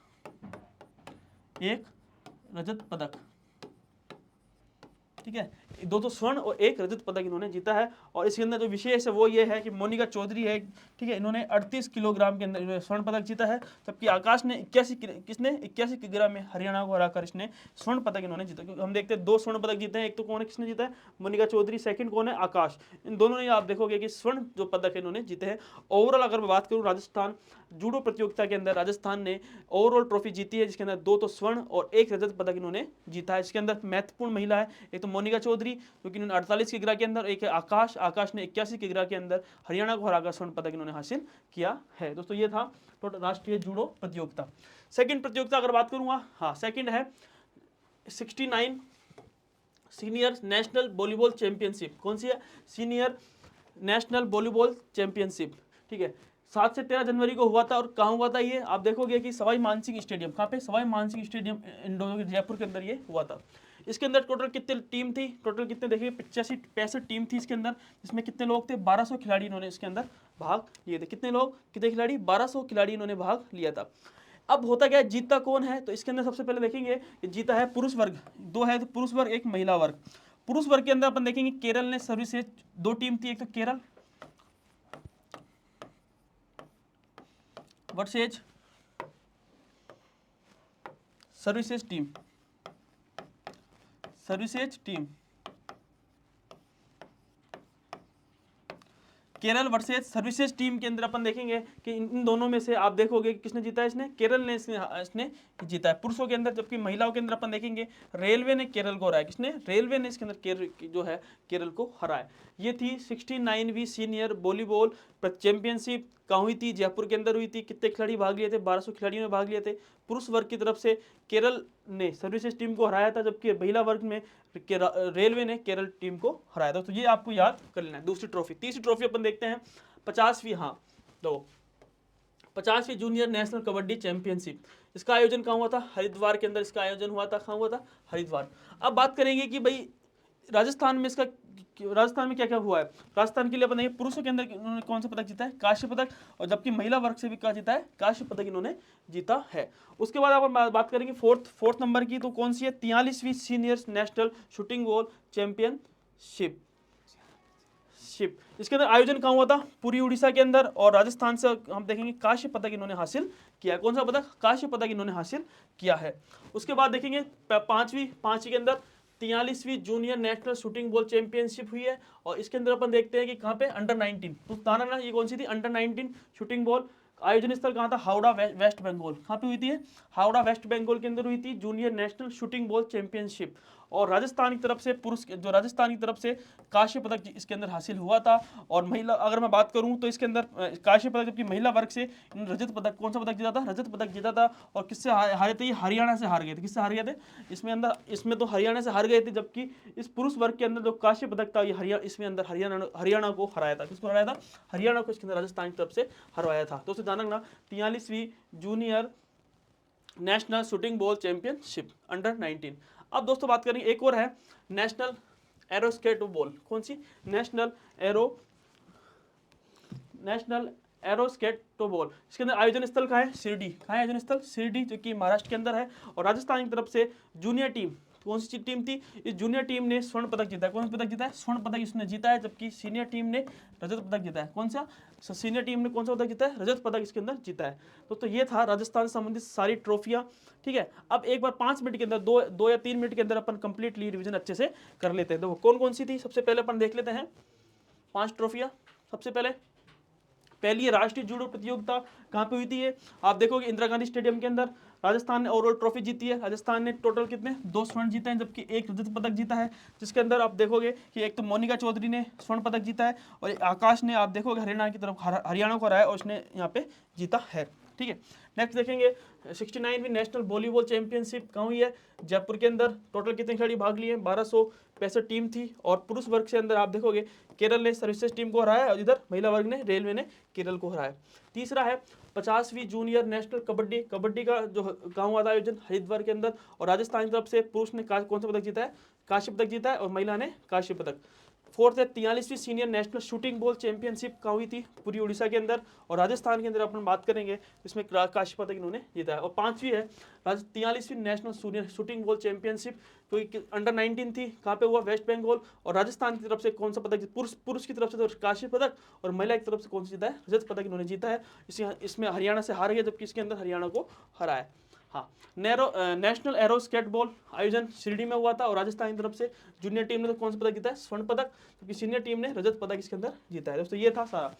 1 रजत पदक, ठीक है, 2 तो स्वर्ण और 1 रजत पदक इन्होंने जीता है। और इसके अंदर जो विशेष है वो ये है कि मोनिका चौधरी है, ठीक है, इन्होंने 38 किलोग्राम के अंदर स्वर्ण पदक जीता है, जबकि आकाश ने 81 किलोग्राम में हरियाणा को हराकर इसने स्वर्ण पदक इन्होंने जीता। क्योंकि हम देखते हैं 2 स्वर्ण पदक जीते हैं, एक तो कौन है, किसने जीता है, मोनिका चौधरी, सेकंड कौन है, आकाश। इन दोनों ने आप देखोगे कि स्वर्ण जो पदक इन्होंने जीते हैं। ओवरऑल अगर मैं बात करूँ राजस्थान जूडो प्रतियोगिता के अंदर राजस्थान ने ओवरऑल ट्रॉफी जीती है, जिसके अंदर 2 तो स्वर्ण और 1 रजत पदक इन्होंने जीता है। इसके अंदर महत्वपूर्ण महिला है, एक तो मोनिका चौधरी जो कि इन्होंने 48 किग्रा के अंदर, एक है आकाश ने 81 किग्रा के अंदर हरियाणा को हराकर स्वर्ण पदक इन्होंने हासिल किया है। दोस्तों ये था टोटल राष्ट्रीय जूडो प्रतियोगिता। सेकंड प्रतियोगिता अगर बात करूंगा, हाँ सेकंड है 69 सीनियर नेशनल वॉलीबॉल चैंपियनशिप। कौन सी है, सीनियर नेशनल वॉलीबॉल चैंपियनशिप, ठीक है, 7 से 13 जनवरी को हुआ था। और कहाँ हुआ था ये, आप देखोगे कि सवाई मानसिंह स्टेडियम, कहाँ पे, सवाई मानसिंह स्टेडियम इंदौर जयपुर के अंदर ये हुआ था। इसके अंदर टोटल कितने टीम थी, टोटल कितने देखिए 65 टीम थी इसके अंदर, जिसमें कितने लोग थे, 1200 खिलाड़ी इन्होंने इसके अंदर भाग लिए थे। कितने लोग, कितने खिलाड़ी, 1200 खिलाड़ी इन्होंने भाग लिया था। अब होता क्या है, जीता कौन है, तो इसके अंदर सबसे पहले देखेंगे कि जीता है पुरुष वर्ग, 2 है, तो पुरुष वर्ग, एक महिला वर्ग। पुरुष वर्ग के अंदर अपन देखेंगे केरल ने सर्विसेज, 2 टीम थी, एक तो Kerala versus services team, services team, Kerala versus services team के अंदर अपन देखेंगे कि इन दोनों में से आप देखोगे कि किसने जीता है, इसने केरल ने इसने जीता है पुरुषों के अंदर। जबकि महिलाओं के अंदर अपन देखेंगे रेलवे ने केरल को हराया, किसने, रेलवे ने इसके अंदर जो है केरल को हराया। ये थी 69वीं सीनियर वॉलीबॉल चैंपियनशिप, कहाँ हुई थी, जयपुर के अंदर हुई थी। कितने खिलाड़ी भाग लिए थे, 1200 खिलाड़ियों ने भाग लिए थे। पुरुष वर्ग की तरफ से केरल ने सर्विसेज टीम को हराया था, जबकि महिला वर्ग में रेलवे ने केरल टीम को हराया था। तो ये आपको याद कर लेना है। दूसरी ट्रॉफी, तीसरी ट्रॉफी अपन देखते हैं 50वीं, हाँ तो 50वीं जूनियर नेशनल कबड्डी चैंपियनशिप। इसका आयोजन कहाँ हुआ था, हरिद्वार के अंदर इसका आयोजन हुआ था। कहाँ हुआ था, हरिद्वार। अब बात करेंगे कि भाई राजस्थान में इसका, राजस्थान में क्या क्या हुआ है। राजस्थान के लिए अपन देखें पुरुषों के अंदर इन्होंने कौन सा पदक जीता है, कांस्य पदक, और जबकि महिला वर्ग से भी क्या जीता है, कांस्य पदक इन्होंने जीता है। उसके बाद अपन बात करेंगे फोर्थ नंबर की, तो कौन सी है, 43वीं senior national shooting ball championship. इसके अंदर आयोजन कहाँ हुआ था, पूरी उड़ीसा के अंदर, और राजस्थान से हम देखेंगे कांस्य पदक इन्होंने हासिल किया। कौन सा पदक, कांस्य पदक इन्होंने हासिल किया है। उसके बाद देखेंगे पांचवी के अंदर 43वीं junior national shooting ball championship हुई है। और इसके अंदर अपन देखते हैं कि कहाँ पे, अंडर 19, तो ताना ये कौन सी थी, अंडर 19 शूटिंग बॉल। आयोजन स्थल कहाँ था, हावड़ा वेस्ट बंगाल। कहाँ पे हुई थी, हावड़ा वेस्ट बंगाल के अंदर हुई थी junior national shooting ball championship. और राजस्थान की तरफ से पुरुष, जो राजस्थान की तरफ से कांस्य पदक इसके अंदर हासिल हुआ था। और महिला अगर मैं बात करूं तो इसके अंदर कांस्य पदक, जबकि महिला वर्ग से रजत पदक, कौन सा पदक जीता था, रजत पदक जीता था। और किससे हारे थे, हरियाणा से हार गए थे। किससे हार गए थे इसमें तो हरियाणा से हार गए थे। जबकि इस पुरुष वर्ग के अंदर जो कांस्य पदक था ये इसमें अंदर हरियाणा को हराया था। किसको हराया था, हरियाणा को इसके अंदर राजस्थान की तरफ से हरवाया था। तो उसे ध्यान रखना, 43वीं junior national shooting ball championship under 19। अब दोस्तों बात करेंगे एक और है नेशनल एरोस्केट बॉल। कौन सी, नेशनल एरोस्केट बॉल। इसके अंदर आयोजन स्थल कहाँ है, शिरडी। कहाँ है आयोजन स्थल, शिरडी, जो कि महाराष्ट्र के अंदर है। और राजस्थान की तरफ से जूनियर टीम, कौन सी टीम थी, इस जूनियर टीम ने स्वर्ण पदक जीता है। कौन सा पदक जीता है, स्वर्ण पदक इसने जीता है। जबकि सीनियर टीम ने रजत पदक जीता है। कौन सा, सीनियर टीम ने कौन सा पदक जीता है, रजत पदक इसके अंदर जीता है। तो ये था राजस्थान से संबंधित सारी ट्रॉफियां, ठीक है। अब एक बार 5 मिनट के अंदर, दो या 3 मिनट के अंदर अपन कंप्लीटली रिवीजन अच्छे से कर लेते हैं। देखो कौन कौन सी थी, सबसे पहले अपन देख लेते हैं 5 ट्रॉफियां। सबसे पहले पहली राष्ट्रीय जूडो प्रतियोगिता कहाँ पे हुई थी ये, आप देखोगे इंदिरा गांधी स्टेडियम के अंदर। राजस्थान ने ओवरऑल ट्रॉफी जीती है। राजस्थान ने टोटल कितने 2 स्वर्ण जीते हैं, जबकि 1 रजत पदक जीता है, जिसके अंदर आप देखोगे कि एक तो मोनिका चौधरी ने स्वर्ण पदक जीता है और एक आकाश ने आप देखोगे हरियाणा की तरफ हरियाणा को हराया और उसने यहाँ पे जीता है। ठीक है, नेक्स्ट देखेंगे 69वीं नेशनल वॉलीबॉल चैंपियनशिप कहाँ हुई है, जयपुर के अंदर। टोटल कितने खिलाड़ी भाग लिए, 1265 टीम थी। और पुरुष वर्ग के अंदर आप देखोगे केरल ने सर्विसेज टीम को हराया और इधर महिला वर्ग ने रेलवे ने केरल को हराया। तीसरा है 50वीं जूनियर नेशनल कबड्डी का जो गाँव वाला आयोजन हरिद्वार के अंदर, और राजस्थान की तरफ से पुरुष ने कौन सा पदक जीता है, कांस्य पदक जीता है और महिला ने कांस्य पदक। फोर्थ है 43वीं senior national shooting ball championship कहाँ हुई थी, पूरी उड़ीसा के अंदर और राजस्थान के अंदर अपन बात करेंगे, इसमें कांस्य पदक इन्होंने जीता है। और पांचवी है 43वीं national senior shooting ball championship, क्योंकि अंडर 19 थी, कहाँ पे हुआ, वेस्ट बंगाल। और राजस्थान की तरफ से कौन सा पदक, पुरुष की तरफ से तो कांस्य पदक और महिला की तरफ से कौन सा जीता है, रजत पदक इन्होंने जीता है। इसमें हरियाणा से हार गया, जबकि इसके अंदर हरियाणा को हराया है। हाँ, नेशनल एरो स्केट बॉल आयोजन शिरडी में हुआ था और राजस्थान की तरफ से जूनियर टीम ने तो कौन सा पदक जीता है, स्वर्ण पदक, क्योंकि सीनियर टीम ने रजत पदक इसके अंदर जीता है। दोस्तों ये था सारा।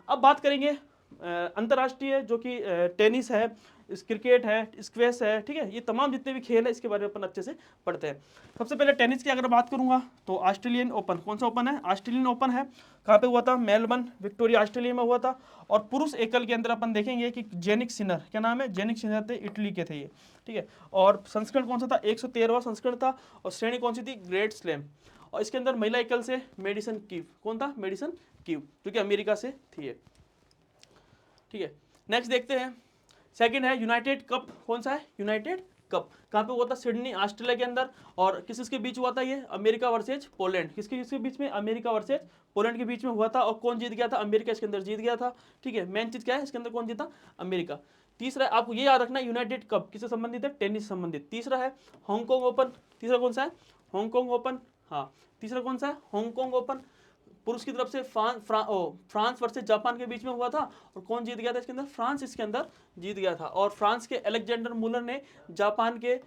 अब बात करेंगे अंतर्राष्ट्रीय, जो कि टेनिस है, क्रिकेट है, स्क्वैश है, ठीक है, ये तमाम जितने भी खेल है इसके बारे में अपन अच्छे से पढ़ते हैं। सबसे पहले टेनिस की अगर बात करूंगा तो ऑस्ट्रेलियन ओपन, कौन सा ओपन है, ऑस्ट्रेलियन ओपन है। कहाँ पे हुआ था, मेलबर्न विक्टोरिया ऑस्ट्रेलिया में हुआ था। और पुरुष एकल के अंदर अपन देखेंगे कि जेनिक सिनर, क्या नाम है, जेनिक सिनर थे, इटली के थे ये, ठीक है। और संस्करण कौन सा था, 113वां संस्करण था। और श्रेणी कौन सी थी, ग्रेट स्लैम। और इसके अंदर महिला एकल से मेडिसन कीव, कौन था, मेडिसन कीव, जो कि अमेरिका से थी ये, ठीक है। नेक्स्ट देखते हैं, सेकंड है यूनाइटेड कप, कौन सा है, यूनाइटेड कप। कहाँ पे हुआ था, सिडनी ऑस्ट्रेलिया के अंदर। और किसके बीच हुआ था ये, अमेरिका वर्सेज पोलैंड, किसके बीच में, अमेरिका वर्सेज पोलैंड के बीच में हुआ था। और कौन जीत गया था, अमेरिका इसके अंदर जीत गया था, ठीक है। मेन चीज क्या है इसके अंदर, कौन जीता, अमेरिका। तीसरा आपको ये याद रखना, यूनाइटेड कप किससे संबंधित है, टेनिस संबंधित। तीसरा है हांगकांग ओपन, तीसरा कौन सा है, हांगकांग ओपन, हाँ तीसरा कौन सा है, हांगकांग ओपन। पुरुष की तरफ से फ्रांस वर्सेस जापान के बीच में हुआ था और कौन जीत गया था इसके अंदर, फ्रांस इसके अंदर जीत गया था। और फ्रांस के अलेक्जेंडर मुलर ने जापान के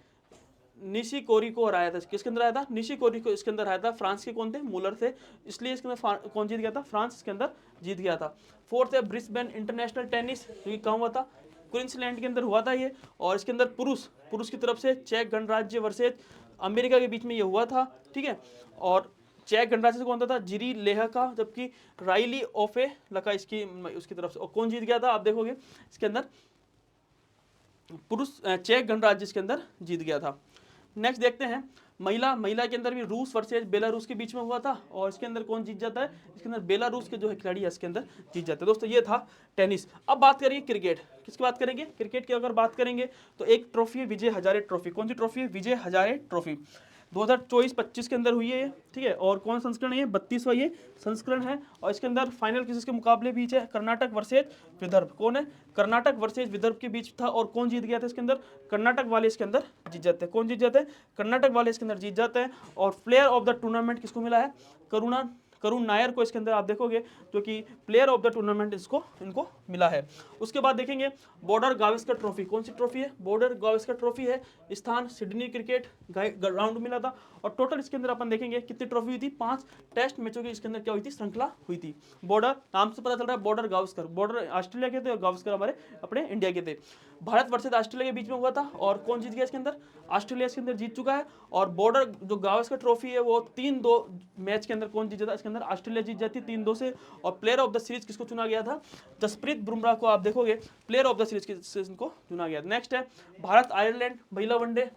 निशिकोरी को हराया था। किसके अंदर आया था, निशिकोरी को इसके अंदर आया था। फ्रांस के कौन थे, मुलर थे, इसलिए इसके अंदर कौन जीत गया था, फ्रांस इसके अंदर जीत गया था। फोर्थ है ब्रिस्बेन इंटरनेशनल टेनिस, जो कि कहाँ हुआ था, क्वींसलैंड के अंदर हुआ था ये। और इसके अंदर पुरुष की तरफ से चेक गणराज्य वर्सेज अमेरिका के बीच में ये हुआ था, ठीक है। और चेक गणराज्य से कौन था, जिरी लेह का, जबकि राइली ओफे लका इसकी उसकी तरफ से। और कौन जीत गया था, आप देखोगे इसके अंदर पुरुष चेक गणराज्य इसके अंदर जीत गया था। नेक्स्ट देखते हैं महिला के अंदर भी रूस वर्सेज बेलारूस के बीच में हुआ था और इसके अंदर कौन जीत जाता है, इसके अंदर बेलारूस के जो है खिलाड़ी है इसके अंदर जीत जाते हैं। दोस्तों ये था टेनिस। अब बात करेंगे क्रिकेट, किसकी बात करेंगे, क्रिकेट की अगर बात करेंगे तो एक ट्रॉफी है विजय हजारे ट्रॉफी। कौन सी ट्रॉफी है, विजय हजारे ट्रॉफी, 2024-25 के अंदर हुई है ये, ठीक है। और कौन संस्करण है ये, 32वां ये संस्करण है। और इसके अंदर फाइनल किसके मुकाबले बीच है, कर्नाटक वर्सेज विदर्भ। कौन है, कर्नाटक वर्सेज विदर्भ के बीच था। और कौन जीत गया था इसके अंदर, कर्नाटक वाले इसके अंदर जीत जाते हैं। कौन जीत जाते हैं, कर्नाटक वाले इसके अंदर जीत जाते हैं। और प्लेयर ऑफ द टूर्नामेंट किसको मिला है, करुण नायर को इसके अंदर आप देखोगे, जो कि प्लेयर ऑफ द टूर्नामेंट इनको मिला है। उसके बाद देखेंगे बॉर्डर गावस्कर ट्रॉफी, कौन सी ट्रॉफी है, बॉर्डर गावस्कर ट्रॉफी है। स्थान सिडनी क्रिकेट ग्राउंड मिला था। और टोटल इसके अंदर अपन देखेंगे कितनी ट्रॉफी हुई थी, 5 टेस्ट मैचों की इसके अंदर क्या हुई थी, श्रृंखला हुई थी। बॉर्डर नाम से पता चल रहा है, बॉर्डर गावस्कर, बॉर्डर ऑस्ट्रेलिया के थे और गावस्कर हमारे अपने इंडिया के थे। भारत वर्सेज ऑस्ट्रेलिया के बीच में हुआ था और कौन जीत गया इसके अंदर, ऑस्ट्रेलिया इसके अंदर जीत चुका है। और बॉर्डर जो गावस्कर ट्रॉफी है वो 3-2 मैच के अंदर कौन जीत जाता है, इसके अंदर ऑस्ट्रेलिया जीत जाती है 3-2 से। और प्लेयर ऑफ द सीरीज किसको चुना गया था, जसप्रीत बुमराह को आप देखोगे प्लेयर ऑफ द सीरीज को चुना गया। नेक्स्ट है भारत आयरलैंड महिला वनडे,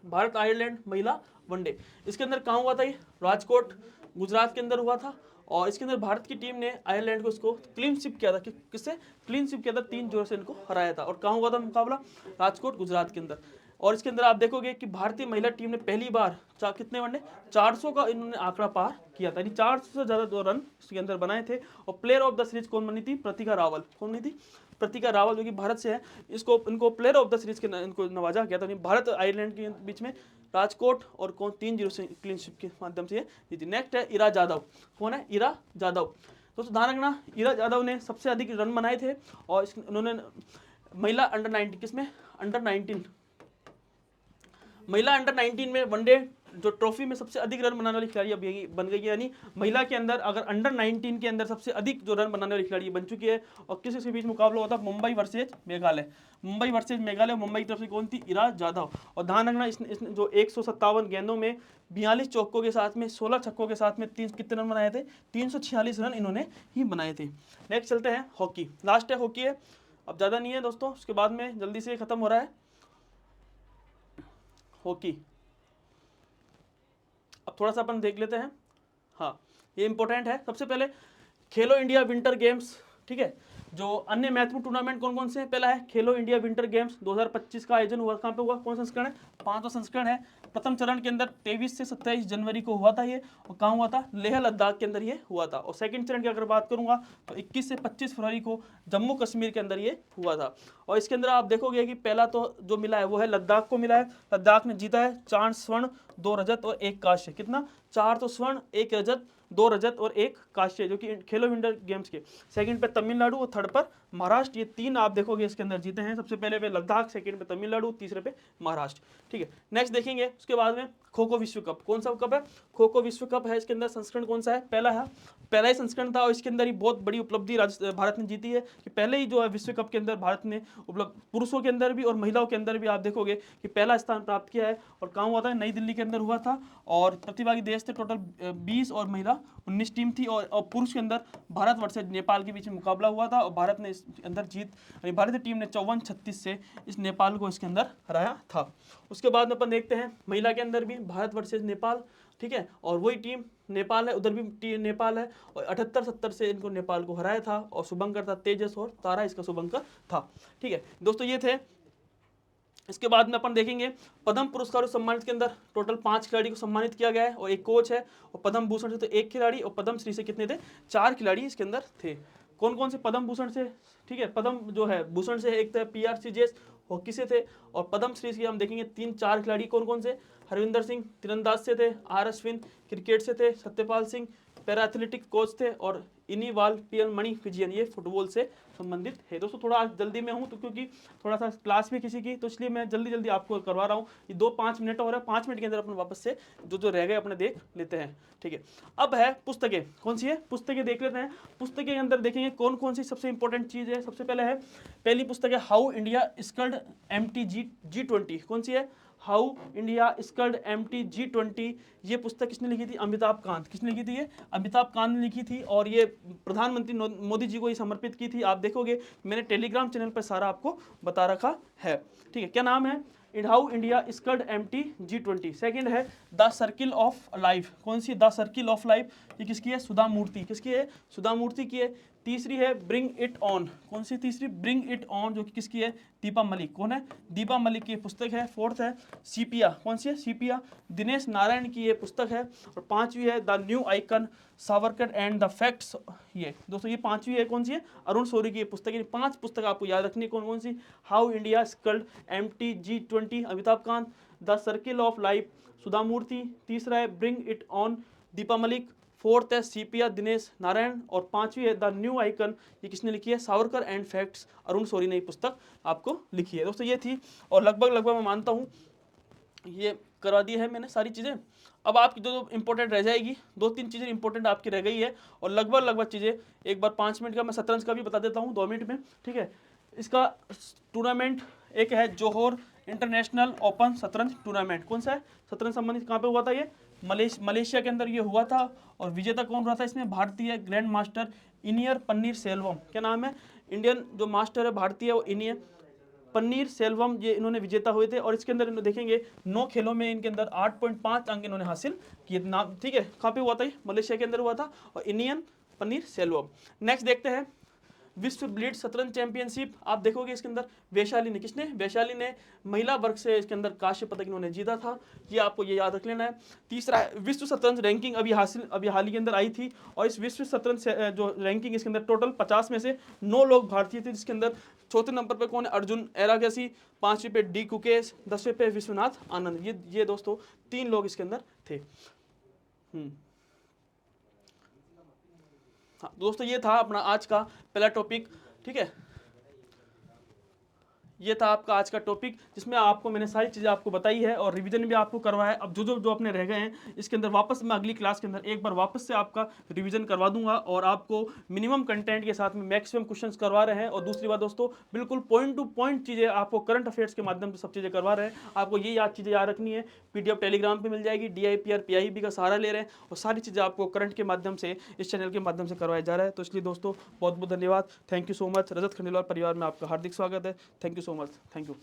भारत आयरलैंड महिला वनडे, इसके अंदर कहाँ हुआ था ये, राजकोट गुजरात के अंदर हुआ था। और इसके अंदर भारत की टीम ने आयरलैंड को इसको क्लीन स्वीप किया था, किससे क्लीन स्वीप किया था, 3-0 से इनको हराया था। और कहाँ हुआ था मुकाबला, राजकोट गुजरात के अंदर। और इसके अंदर आप देखोगे कि भारतीय महिला टीम ने पहली बार कितने वनडे, 400 का इन्होंने आंकड़ा पार किया था, यानी 400 से ज्यादा 2 रन इसके अंदर बनाए थे। और प्लेयर ऑफ द सीरीज कौन बनी थी, प्रतिका रावल, कौन बनी थी, प्रतिका रावल, जो कि भारत से है। इनको प्लेयर ऑफ द सीरीज के इनको नवाजा गया था। भारत आयरलैंड के बीच में राजकोट और कौन 3-0 से क्लीन स्वीप के माध्यम से जीती। नेक्स्ट है इरा जाधव, कौन है, इरा जाधव। दोस्तों ध्यान रखना, इरा जाधव ने सबसे अधिक रन बनाए थे। और उन्होंने महिला अंडर 19, किसमें, अंडर 19, महिला अंडर 19 में वनडे जो ट्रॉफी में सबसे अधिक रन बनाने वाली खिलाड़ी अब यही बन गई है, यानी महिला के अंदर अगर अंडर 19 के अंदर सबसे अधिक जो रन बनाने वाली खिलाड़ी बन चुकी है। और किसके बीच मुकाबला होता है? मुंबई वर्सेज मेघालय। मुंबई वर्सेज मेघालय, मुंबई की तरफ से कौन थी? इरा जाधव। और ध्यान रखना इसने जो 157 गेंदों में 42 चौकों के साथ में 16 छक्कों के साथ में कितने रन बनाए थे? 346 रन इन्होंने ही बनाए थे। नेक्स्ट चलते हैं हॉकी, लास्ट है हॉकी है, अब ज़्यादा नहीं है दोस्तों, उसके बाद में जल्दी से खत्म हो रहा है हॉकी। अब थोड़ा सा अपन देख लेते हैं, हाँ ये इंपॉर्टेंट है। सबसे पहले खेलो इंडिया विंटर गेम्स, ठीक है। जो अन्य महत्वपूर्ण टूर्नामेंट कौन कौन से हैं? पहला है खेलो इंडिया विंटर गेम्स 2025 का आयोजन हुआ, कहाँ पे हुआ? कौन संस्करण है? 5वां संस्करण है। प्रथम चरण के अंदर 23 से 27 जनवरी को हुआ था ये, और कहाँ हुआ था? लेह लद्दाख के अंदर ये हुआ था। और सेकंड चरण की अगर बात करूंगा तो 21 से 25 फरवरी को जम्मू कश्मीर के अंदर ये हुआ था। और इसके अंदर आप देखोगे कि पहला तो जो मिला है वो है लद्दाख को मिला है। लद्दाख ने जीता है 4 स्वर्ण 2 रजत और 1 कांस्य। कितना? 4 तो स्वर्ण, 1 रजत, 2 रजत और 1 कांस्य, जो कि खेलो विंटर गेम्स के। सेकंड पे तमिलनाडु और थर्ड पर महाराष्ट्र। ये 3 आप देखोगे इसके अंदर जीते हैं। सबसे पहले पे लद्दाख, सेकंड पे तमिलनाडु, तीसरे पे महाराष्ट्र, ठीक है। नेक्स्ट देखेंगे उसके बाद में खो खो विश्व कप। कौन सा कप है? खो खो विश्व कप है। इसके अंदर संस्करण कौन सा है? पहला है, पहला ही संस्करण था। और इसके अंदर ही बहुत बड़ी उपलब्धि भारत ने जीती है कि पहले ही जो है विश्व कप के अंदर भारत ने उपलब्ध, पुरुषों के अंदर भी और महिलाओं के अंदर भी आप देखोगे कि पहला स्थान प्राप्त किया है। और कहाँ हुआ था? नई दिल्ली के अंदर हुआ था। और प्रतिभागी देश थे टोटल 20 और महिला 19 टीम थी। और पुरुष के अंदर भारत वर्सेज नेपाल के बीच में मुकाबला हुआ था और भारत ने इसके अंदर जीत, भारतीय टीम ने 54-36 से इस नेपाल को इसके अंदर हराया था। उसके बाद में अपन देखते हैं महिला के अंदर भी भारत वर्सेज नेपाल, ठीक है। और वही टीम नेपाल है, उधर भी नेपाल है। और 78-70 से इनको नेपाल को हराया था। और शुभंकर था तेजस और तारा इसका शुभंकर था, ठीक है दोस्तों। ये थे। इसके बाद में अपन देखेंगे पद्म पुरस्कार सम्मानित के अंदर टोटल 5 खिलाड़ी को सम्मानित किया गया है और 1 कोच है। और पद्म भूषण से तो 1 खिलाड़ी, और पद्म श्री से कितने थे? 4 खिलाड़ी इसके अंदर थे। कौन कौन से पद्म भूषण से? ठीक है, पद्म जो है भूषण से एक थे PR श्रीजेश हॉकी से थे। और पद्म श्री से हम देखेंगे 3-4 खिलाड़ी कौन कौन से? हरविंदर सिंह तीरंदाज से थे, R अश्विन क्रिकेट से थे, Satyapal Singh para athletic coach थे, और इनीवाल PL मणि फिजियन ये फुटबॉल से संबंधित है। दोस्तों थोड़ा आज जल्दी में हूँ तो क्योंकि थोड़ा सा क्लास भी किसी की, तो इसलिए मैं जल्दी जल्दी आपको करवा रहा हूँ। ये 2-5 मिनट हो रहा है, 5 मिनट के अंदर अपन वापस से जो रह गए अपने देख लेते हैं, ठीक है। अब है पुस्तकें, कौन सी है? पुस्तकें देख लेते हैं। पुस्तकें के अंदर देखेंगे कौन कौन सी सबसे इंपॉर्टेंट चीज़ है। सबसे पहले है, पहली पुस्तक है how India scaled MT G20। कौन सी है? How India scaled MT G20। ये पुस्तक किसने लिखी थी? अमिताभ कांत। किसने लिखी थी? ये अमिताभ कांत ने लिखी थी। और ये प्रधानमंत्री मोदी जी को ये समर्पित की थी। आप देखोगे मैंने टेलीग्राम चैनल पर सारा आपको बता रखा है, ठीक है। क्या नाम है? How India scaled MT G20। Second है द सर्किल ऑफ लाइफ। कौन सी? The circle of life. ये किसकी है? सुधा मूर्ति। किसकी है? सुधा मूर्ति की है। तीसरी है ब्रिंग इट ऑन। कौन सी तीसरी? ब्रिंग इट ऑन, जो कि किसकी है? दीपा मलिक। कौन है? दीपा मलिक की पुस्तक है। फोर्थ है सीपिया। कौन सी है? सीपिया, दिनेश नारायण की ये पुस्तक है। और 5वीं है the new icon Savarkar and the facts. ये दोस्तों ये 5वीं है। कौन सी है? अरुण शौरी की ये पुस्तक है। 5 पुस्तक आपको याद रखनी। कौन कौन सी? How India scaled MT G20 Amitabh Kant, the circle of life Sudha Murty, तीसरा है bring it on Deepa Malik, fourth है सीपिया दिनेश नारायण, और 5वीं है द न्यू आइकन। ये किसने लिखी है? सावरकर एंड फैक्ट्स अरुण शौरी ने ये पुस्तक आपको लिखी है। दोस्तों ये थी, और लगभग मैं मानता हूँ ये करवा दी है मैंने सारी चीज़ें। अब आपकी जो इंपॉर्टेंट रह जाएगी, 2-3 चीज़ें इंपॉर्टेंट आपकी रह गई है। और लगभग चीज़ें एक बार 5 मिनट का मैं शतरंज का भी बता देता हूँ 2 मिनट में, ठीक है। इसका टूर्नामेंट एक है जोहोर इंटरनेशनल ओपन शतरंज टूर्नामेंट। कौन सा है? शतरंज संबंधित। कहाँ पे हुआ था ये? मलेशिया के अंदर ये हुआ था। और विजेता कौन रहा था इसमें? भारतीय ग्रैंड मास्टर इनियर पन्नीर सेल्वम। क्या नाम है? इंडियन जो मास्टर है भारतीय वो इनियर पन्नीर सेल्वम, ये इन्होंने विजेता हुए थे। और इसके अंदर इन्होंने देखेंगे 9 खेलों में इनके अंदर 8.5 अंक इन्होंने हासिल किए नाम, ठीक है। कहाँ पे हुआ था ये? मलेशिया के अंदर हुआ था। और इंडियन पन्नीर सेल्वम। नेक्स्ट देखते हैं विश्व ब्लिट्ज शतरंज चैंपियनशिप। आप देखोगे इसके अंदर वैशाली ने, किसने? वैशाली ने महिला वर्ग से इसके अंदर कांस्य पदक इन्होंने जीता था। ये आपको ये याद रख लेना है। तीसरा है विश्व शतरंज रैंकिंग, अभी हाल ही के अंदर आई थी। और इस विश्व शतरंज जो रैंकिंग इसके अंदर टोटल 50 में से 9 लोग भारतीय थे, जिसके अंदर चौथे नंबर पे कौन है? अर्जुन एरागसी, 5वीं पे D कुकेश, 10वें पे विश्वनाथ आनंद। ये दोस्तों 3 लोग इसके अंदर थे। दोस्तों ये था अपना आज का पहला टॉपिक, ठीक है। ये था आपका आज का टॉपिक, जिसमें आपको मैंने सारी चीज़ें आपको बताई है और रिवीजन भी आपको करवाया है। अब जो अपने रह गए हैं इसके अंदर वापस मैं अगली क्लास के अंदर एक बार वापस से आपका रिवीजन करवा दूंगा और आपको मिनिमम कंटेंट के साथ में मैक्सिमम क्वेश्चंस करवा रहे हैं। और दूसरी बात दोस्तों, बिल्कुल पॉइंट टू पॉइंट चीज़ें आपको करंट अफेयर्स के माध्यम से सब चीज़ें करवा रहे हैं। आपको ये चीज़ें याद रखनी है, पीडीएफ टेलीग्राम पे मिल जाएगी। डीआईपीआर पीआईबी का सहारा ले रहे हैं और सारी चीज़ें आपको करंट के माध्यम से इस चैनल के माध्यम से करवाया जा रहा है। तो इसलिए दोस्तों बहुत बहुत धन्यवाद, थैंक यू सो मच। रजत खंडेलवाल परिवार में आपका हार्दिक स्वागत है। Thank you so much, thank you.